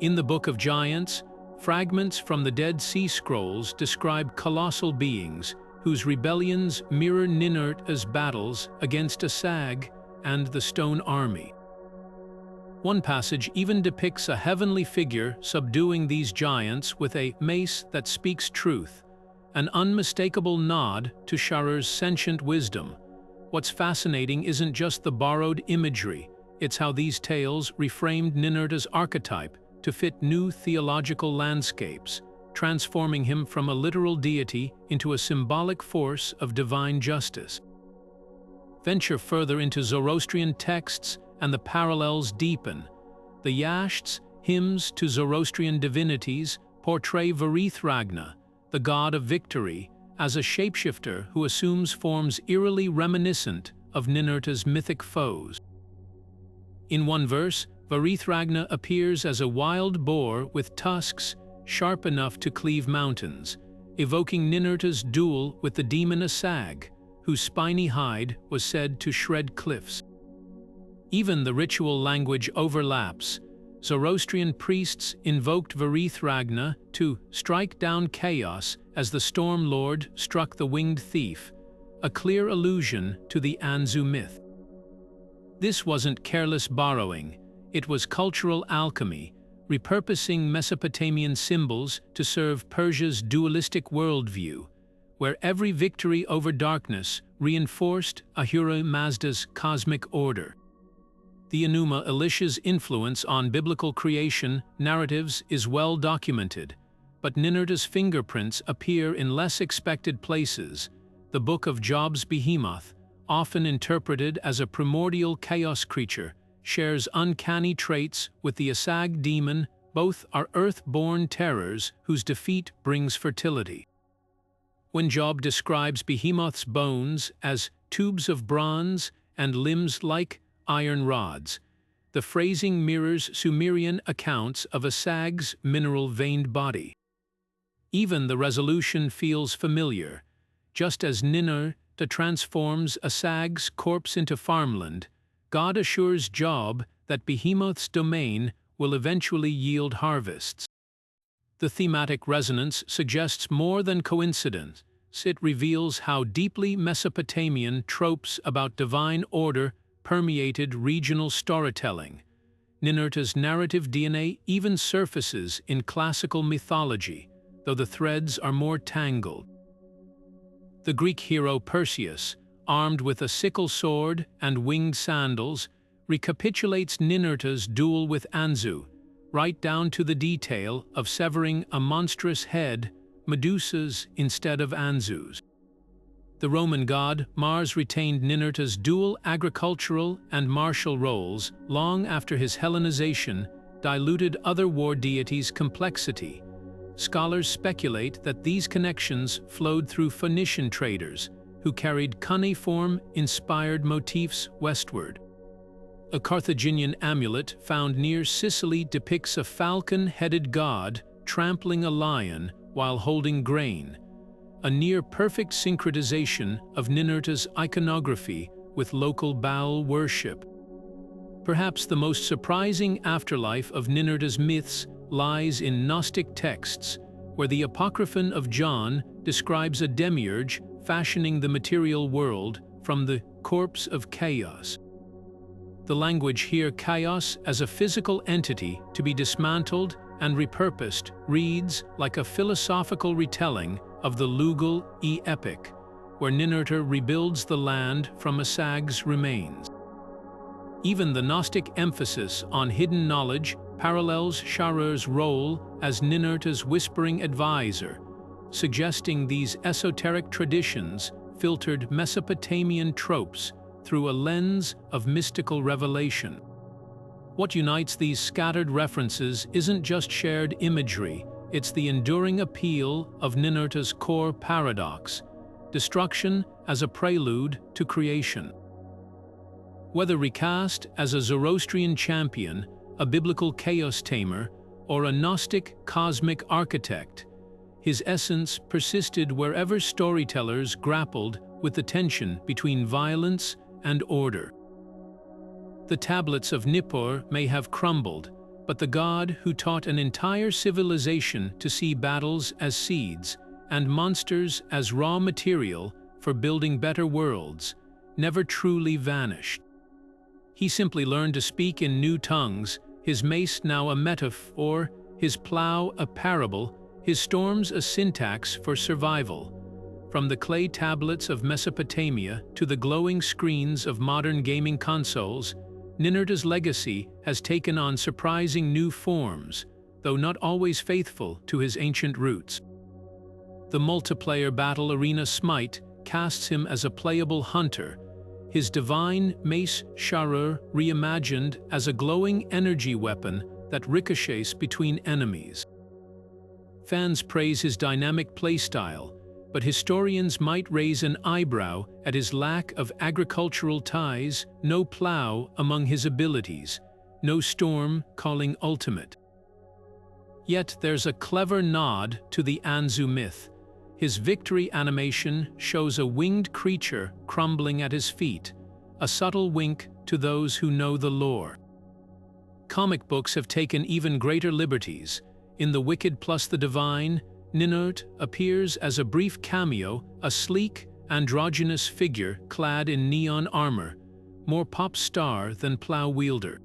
In the Book of Giants, fragments from the Dead Sea Scrolls describe colossal beings whose rebellions mirror Ninurta's battles against Asag and the Stone Army. One passage even depicts a heavenly figure subduing these giants with a mace that speaks truth, an unmistakable nod to Sharur's sentient wisdom. What's fascinating isn't just the borrowed imagery, it's how these tales reframed Ninurta's archetype to fit new theological landscapes, transforming him from a literal deity into a symbolic force of divine justice. Venture further into Zoroastrian texts and the parallels deepen. The Yashts, hymns to Zoroastrian divinities, portray Varithragna, the god of victory, as a shapeshifter who assumes forms eerily reminiscent of Ninurta's mythic foes. In one verse, Varithragna appears as a wild boar with tusks sharp enough to cleave mountains, evoking Ninurta's duel with the demon Asag, whose spiny hide was said to shred cliffs. Even the ritual language overlaps. Zoroastrian priests invoked Varithragna to strike down chaos as the storm lord struck the winged thief, a clear allusion to the Anzû myth. This wasn't careless borrowing, it was cultural alchemy, repurposing Mesopotamian symbols to serve Persia's dualistic worldview, where every victory over darkness reinforced Ahura Mazda's cosmic order. The Enuma Elish's influence on biblical creation narratives is well documented, but Ninurta's fingerprints appear in less expected places. The Book of Job's behemoth, often interpreted as a primordial chaos creature, shares uncanny traits with the Asag demon. Both are earth-born terrors whose defeat brings fertility. When Job describes Behemoth's bones as tubes of bronze and limbs like iron rods, the phrasing mirrors Sumerian accounts of Asag's mineral-veined body. Even the resolution feels familiar. Just as Ninurta transforms Asag's corpse into farmland, God assures Job that Behemoth's domain will eventually yield harvests. The thematic resonance suggests more than coincidence. It reveals how deeply Mesopotamian tropes about divine order permeated regional storytelling. Ninurta's narrative DNA even surfaces in classical mythology, though the threads are more tangled. The Greek hero Perseus, armed with a sickle sword and winged sandals, recapitulates Ninurta's duel with Anzû, right down to the detail of severing a monstrous head, Medusa's instead of Anzû's. The Roman god Mars retained Ninurta's dual agricultural and martial roles long after his Hellenization diluted other war deities' complexity. Scholars speculate that these connections flowed through Phoenician traders, who carried cuneiform-inspired motifs westward. A Carthaginian amulet found near Sicily depicts a falcon-headed god trampling a lion while holding grain, a near-perfect syncretization of Ninurta's iconography with local Baal worship. Perhaps the most surprising afterlife of Ninurta's myths lies in Gnostic texts, where the Apocryphon of John describes a demiurge fashioning the material world from the corpse of chaos. The language here, chaos as a physical entity to be dismantled and repurposed, reads like a philosophical retelling of the Lugal-e Epic, where Ninurta rebuilds the land from Asag's remains. Even the Gnostic emphasis on hidden knowledge parallels Sharur's role as Ninurta's whispering advisor, suggesting these esoteric traditions filtered Mesopotamian tropes through a lens of mystical revelation. What unites these scattered references isn't just shared imagery, it's the enduring appeal of Ninurta's core paradox: destruction as a prelude to creation. Whether recast as a Zoroastrian champion, a biblical chaos tamer, or a Gnostic cosmic architect, his essence persisted wherever storytellers grappled with the tension between violence and order. The tablets of Nippur may have crumbled, but the god who taught an entire civilization to see battles as seeds and monsters as raw material for building better worlds never truly vanished. He simply learned to speak in new tongues, his mace now a metaphor, his plow a parable, his storms a syntax for survival. From the clay tablets of Mesopotamia to the glowing screens of modern gaming consoles, Ninurta's legacy has taken on surprising new forms, though not always faithful to his ancient roots. The multiplayer battle arena Smite casts him as a playable hunter, his divine mace Sharur reimagined as a glowing energy weapon that ricochets between enemies. Fans praise his dynamic playstyle, but historians might raise an eyebrow at his lack of agricultural ties, no plow among his abilities, no storm calling ultimate. Yet there's a clever nod to the Anzû myth. His victory animation shows a winged creature crumbling at his feet, a subtle wink to those who know the lore. Comic books have taken even greater liberties. In The Wicked plus the Divine, Ninurta appears as a brief cameo, a sleek, androgynous figure clad in neon armor, more pop star than plow wielder.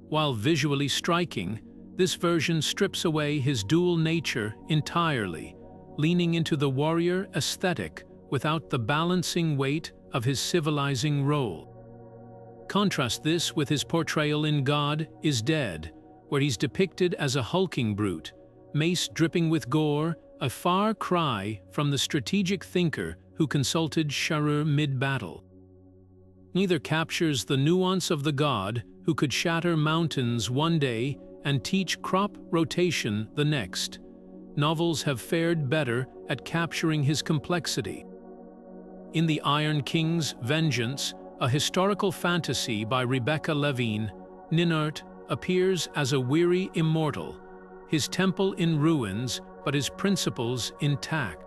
While visually striking, this version strips away his dual nature entirely, leaning into the warrior aesthetic without the balancing weight of his civilizing role. Contrast this with his portrayal in God is Dead, where he's depicted as a hulking brute, mace dripping with gore, a far cry from the strategic thinker who consulted Sharur mid-battle. Neither captures the nuance of the god who could shatter mountains one day and teach crop rotation the next. Novels have fared better at capturing his complexity. In The Iron King's Vengeance, a historical fantasy by Rebecca Levine, Ninurta appears as a weary immortal, his temple in ruins, but his principles intact.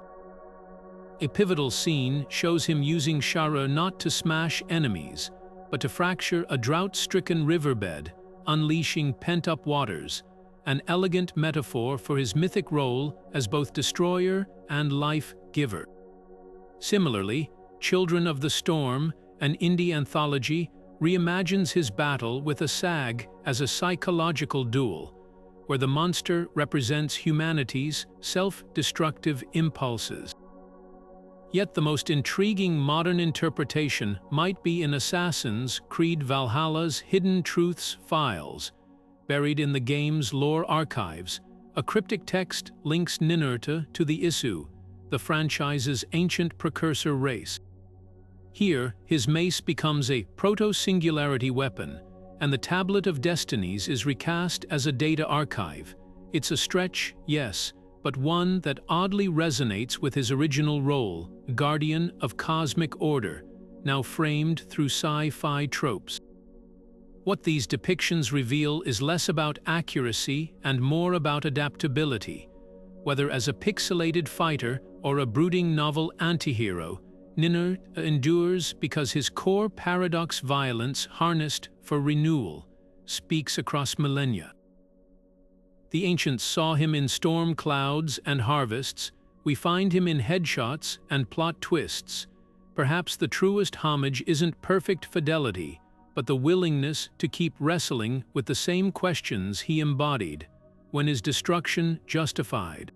A pivotal scene shows him using Sharur not to smash enemies, but to fracture a drought-stricken riverbed, unleashing pent-up waters, an elegant metaphor for his mythic role as both destroyer and life-giver. Similarly, Children of the Storm, an indie anthology, reimagines his battle with Asag as a psychological duel, where the monster represents humanity's self-destructive impulses. Yet the most intriguing modern interpretation might be in Assassin's Creed Valhalla's Hidden Truths files. Buried in the game's lore archives, a cryptic text links Ninurta to the Anzû, the franchise's ancient precursor race. Here, his mace becomes a proto-singularity weapon, and the Tablet of Destinies is recast as a data archive. It's a stretch, yes, but one that oddly resonates with his original role, guardian of cosmic order, now framed through sci-fi tropes. What these depictions reveal is less about accuracy and more about adaptability. Whether as a pixelated fighter or a brooding novel antihero, Ninurta endures because his core paradox violence harnessed for renewal speaks across millennia. The ancients saw him in storm clouds and harvests. We find him in headshots and plot twists. Perhaps the truest homage isn't perfect fidelity, but the willingness to keep wrestling with the same questions he embodied. When is destruction justified?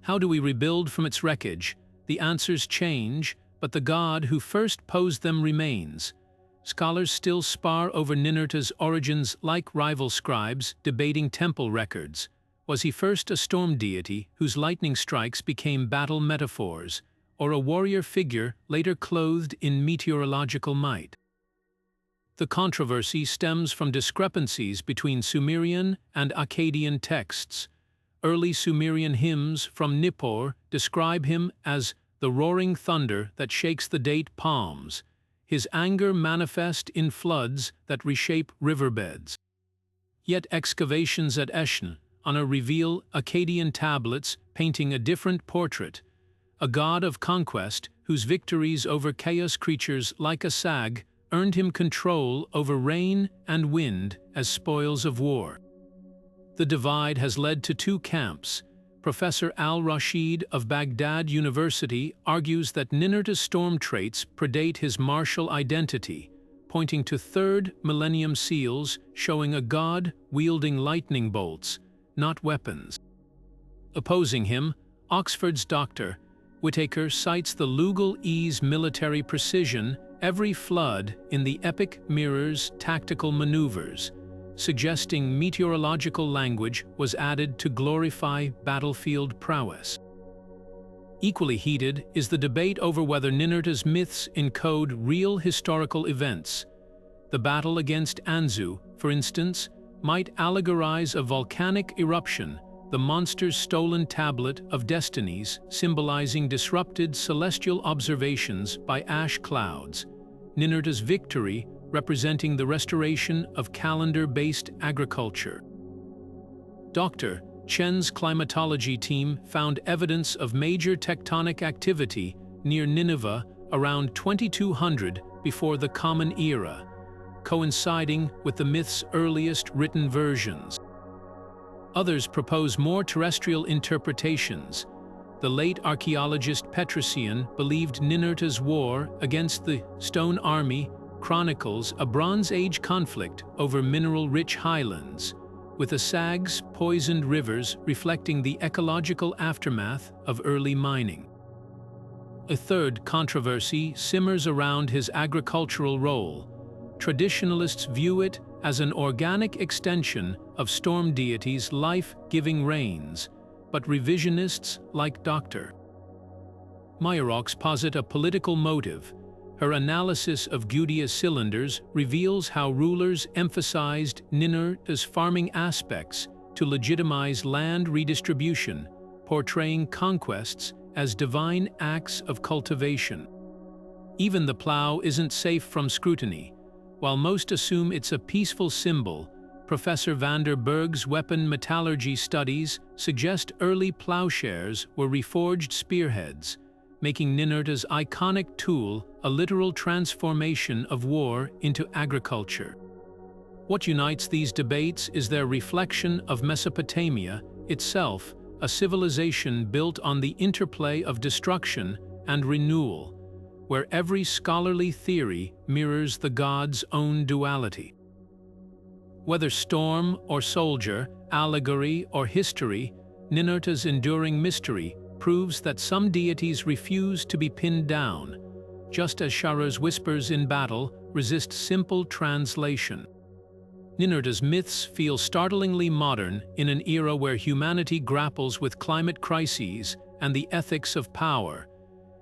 How do we rebuild from its wreckage? The answers change, but the god who first posed them remains. Scholars still spar over Ninurta's origins like rival scribes debating temple records. Was he first a storm deity whose lightning strikes became battle metaphors, or a warrior figure later clothed in meteorological might? The controversy stems from discrepancies between Sumerian and Akkadian texts. Early Sumerian hymns from Nippur describe him as the roaring thunder that shakes the date palms, his anger manifest in floods that reshape riverbeds. Yet excavations at Eshn reveal Akkadian tablets painting a different portrait, a god of conquest whose victories over chaos creatures like Asag earned him control over rain and wind as spoils of war. The divide has led to two camps. Professor al-Rashid of Baghdad University argues that Ninurta's storm traits predate his martial identity, pointing to 3rd millennium seals showing a god wielding lightning bolts, not weapons. Opposing him, Oxford's Dr. Whitaker cites the Lugal-e's military precision. Every flood in the epic mirrors tactical maneuvers, suggesting meteorological language was added to glorify battlefield prowess. Equally heated is the debate over whether Ninurta's myths encode real historical events. The battle against Anzû, for instance, might allegorize a volcanic eruption, the monster's stolen tablet of destinies symbolizing disrupted celestial observations by ash clouds, Ninurta's victory representing the restoration of calendar-based agriculture. Dr. Chen's climatology team found evidence of major tectonic activity near Nineveh around 2200 before the Common Era, coinciding with the myth's earliest written versions. Others propose more terrestrial interpretations. The late archaeologist Petrosian believed Ninurta's war against the Stone Army chronicles a Bronze Age conflict over mineral-rich highlands, with Asag's poisoned rivers reflecting the ecological aftermath of early mining. A third controversy simmers around his agricultural role. Traditionalists view it as an organic extension of storm deities' life-giving rains, but revisionists like Dr. Meyeraux posit a political motive. Her analysis of Gudea cylinders reveals how rulers emphasized Ninurta's farming aspects to legitimize land redistribution, portraying conquests as divine acts of cultivation. Even the plow isn't safe from scrutiny. While most assume it's a peaceful symbol, Professor van der Berg's weapon metallurgy studies suggest early plowshares were reforged spearheads, making Ninurta's iconic tool a literal transformation of war into agriculture. What unites these debates is their reflection of Mesopotamia itself, a civilization built on the interplay of destruction and renewal, where every scholarly theory mirrors the god's own duality. Whether storm or soldier, allegory or history, Ninurta's enduring mystery proves that some deities refuse to be pinned down, just as Sharur's whispers in battle resist simple translation. Ninurta's myths feel startlingly modern in an era where humanity grapples with climate crises and the ethics of power.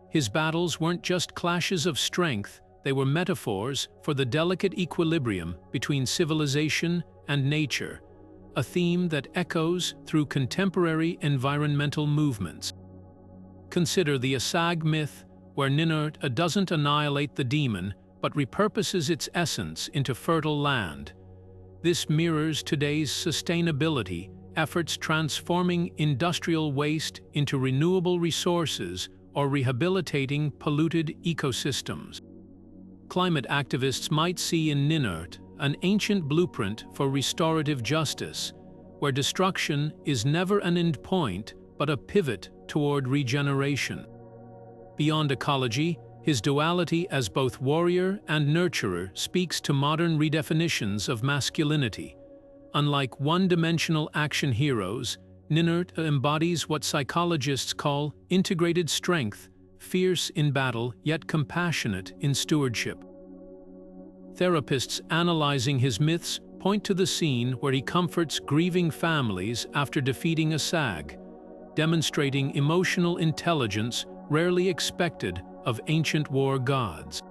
His battles weren't just clashes of strength, they were metaphors for the delicate equilibrium between civilization and nature, a theme that echoes through contemporary environmental movements. Consider the Asag myth, where Ninurta doesn't annihilate the demon, but repurposes its essence into fertile land. This mirrors today's sustainability efforts transforming industrial waste into renewable resources or rehabilitating polluted ecosystems. Climate activists might see in Ninurta an ancient blueprint for restorative justice, where destruction is never an end point but a pivot toward regeneration. Beyond ecology, His duality as both warrior and nurturer speaks to modern redefinitions of masculinity. Unlike one-dimensional action heroes, Ninurta embodies what psychologists call integrated strength, fierce in battle yet compassionate in stewardship. Therapists analyzing his myths point to the scene where he comforts grieving families after defeating Asag, demonstrating emotional intelligence rarely expected of ancient war gods.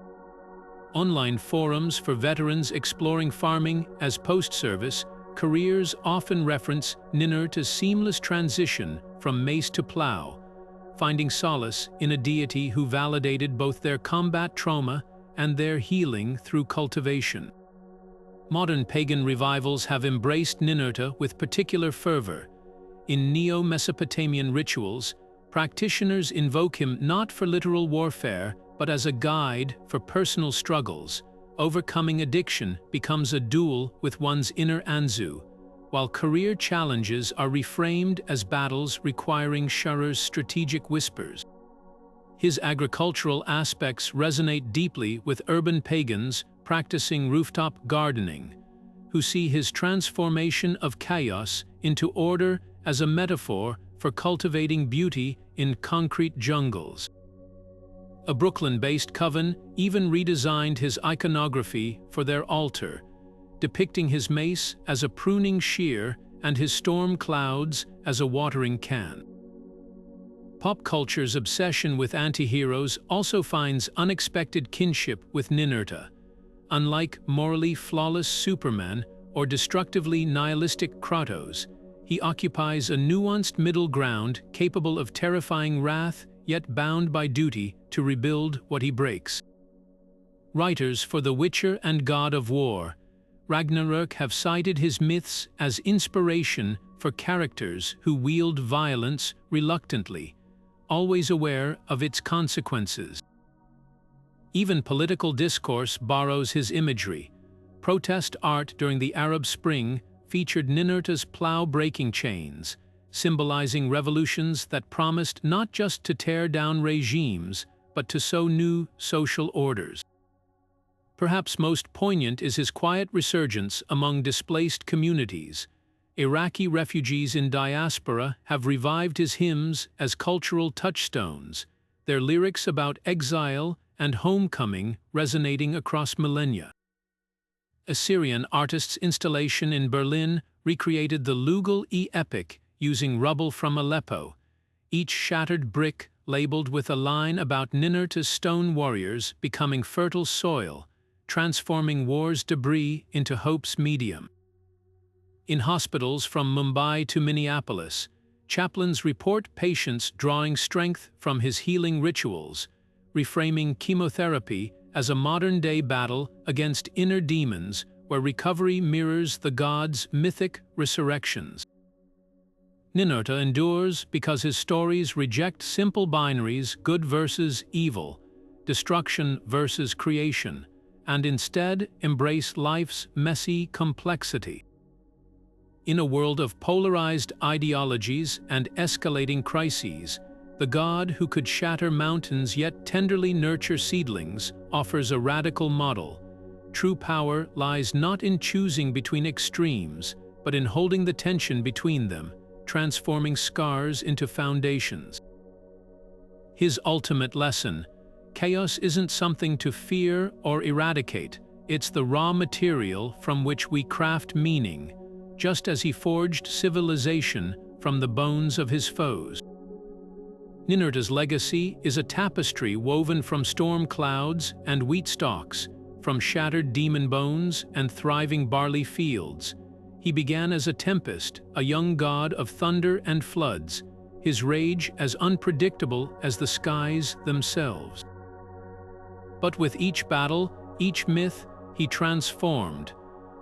Online forums for veterans exploring farming as post-service careers often reference Ninurta's seamless transition from mace to plow, finding solace in a deity who validated both their combat trauma and their healing through cultivation. Modern pagan revivals have embraced Ninurta with particular fervor. In Neo-Mesopotamian rituals, practitioners invoke him not for literal warfare, but as a guide for personal struggles. Overcoming addiction becomes a duel with one's inner Anzû, while career challenges are reframed as battles requiring Sharur's strategic whispers. His agricultural aspects resonate deeply with urban pagans practicing rooftop gardening, who see his transformation of chaos into order as a metaphor for cultivating beauty in concrete jungles. A Brooklyn-based coven even redesigned his iconography for their altar, depicting his mace as a pruning shear and his storm clouds as a watering can. Pop culture's obsession with anti-heroes also finds unexpected kinship with Ninurta. Unlike morally flawless Superman or destructively nihilistic Kratos, he occupies a nuanced middle ground capable of terrifying wrath yet bound by duty to rebuild what he breaks. Writers for The Witcher and God of War, Ragnarök, have cited his myths as inspiration for characters who wield violence reluctantly, always aware of its consequences. Even political discourse borrows his imagery. Protest art during the Arab Spring featured Ninurta's plow-breaking chains, symbolizing revolutions that promised not just to tear down regimes, but to sow new social orders. Perhaps most poignant is his quiet resurgence among displaced communities. Iraqi refugees in diaspora have revived his hymns as cultural touchstones, their lyrics about exile and homecoming resonating across millennia. Assyrian artists' installation in Berlin recreated the Lugal-e Epic using rubble from Aleppo, each shattered brick labeled with a line about Ninurta's stone warriors becoming fertile soil, transforming war's debris into hope's medium. In hospitals from Mumbai to Minneapolis, chaplains report patients drawing strength from his healing rituals, reframing chemotherapy as a modern-day battle against inner demons where recovery mirrors the god's mythic resurrections. Ninurta endures because his stories reject simple binaries, good versus evil, destruction versus creation, and instead embrace life's messy complexity. In a world of polarized ideologies and escalating crises, the God who could shatter mountains yet tenderly nurture seedlings offers a radical model. True power lies not in choosing between extremes, but in holding the tension between them, transforming scars into foundations. His ultimate lesson: chaos isn't something to fear or eradicate, it's the raw material from which we craft meaning, just as he forged civilization from the bones of his foes. Ninurta's legacy is a tapestry woven from storm clouds and wheat stalks, from shattered demon bones and thriving barley fields. He began as a tempest, a young god of thunder and floods, his rage as unpredictable as the skies themselves. But with each battle, each myth, he transformed.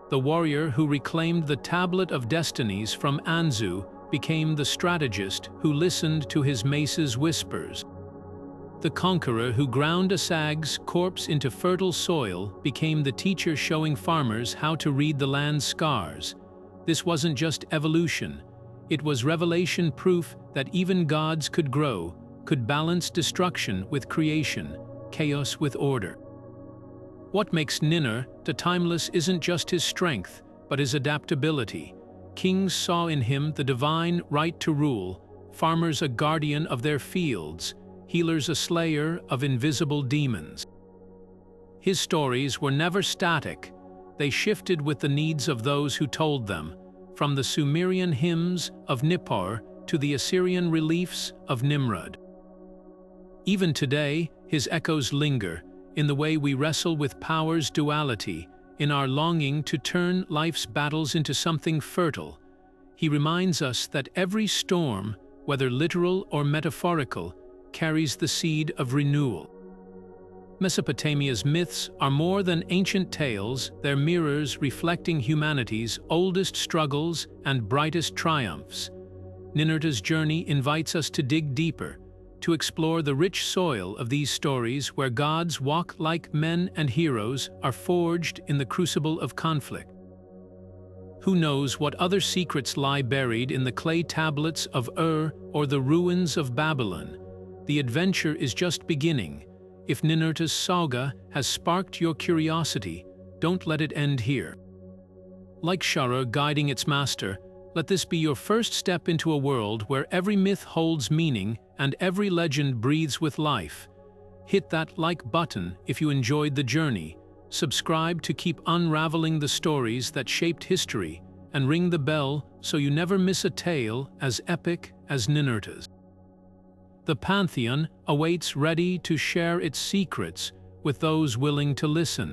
The warrior who reclaimed the tablet of destinies from Anzû became the strategist who listened to his mace's whispers. The conqueror who ground Asag's corpse into fertile soil became the teacher showing farmers how to read the land's scars. This wasn't just evolution, it was revelation proof that even gods could grow, could balance destruction with creation, chaos with order. What makes Ninurta timeless isn't just his strength, but his adaptability. Kings saw in him the divine right to rule, farmers a guardian of their fields, healers a slayer of invisible demons. His stories were never static. They shifted with the needs of those who told them, from the Sumerian hymns of Nippur to the Assyrian reliefs of Nimrod. Even today, his echoes linger in the way we wrestle with power's duality, in our longing to turn life's battles into something fertile. He reminds us that every storm, whether literal or metaphorical, carries the seed of renewal. Mesopotamia's myths are more than ancient tales, they're mirrors reflecting humanity's oldest struggles and brightest triumphs. Ninurta's journey invites us to dig deeper, to explore the rich soil of these stories where gods walk like men and heroes are forged in the crucible of conflict. Who knows what other secrets lie buried in the clay tablets of Ur or the ruins of Babylon? The adventure is just beginning. If Ninurta's saga has sparked your curiosity, don't let it end here. Like Sharur guiding its master, let this be your first step into a world where every myth holds meaning and every legend breathes with life. Hit that like button if you enjoyed the journey, subscribe to keep unraveling the stories that shaped history, and ring the bell so you never miss a tale as epic as Ninurta's. The Pantheon awaits ready to share its secrets with those willing to listen.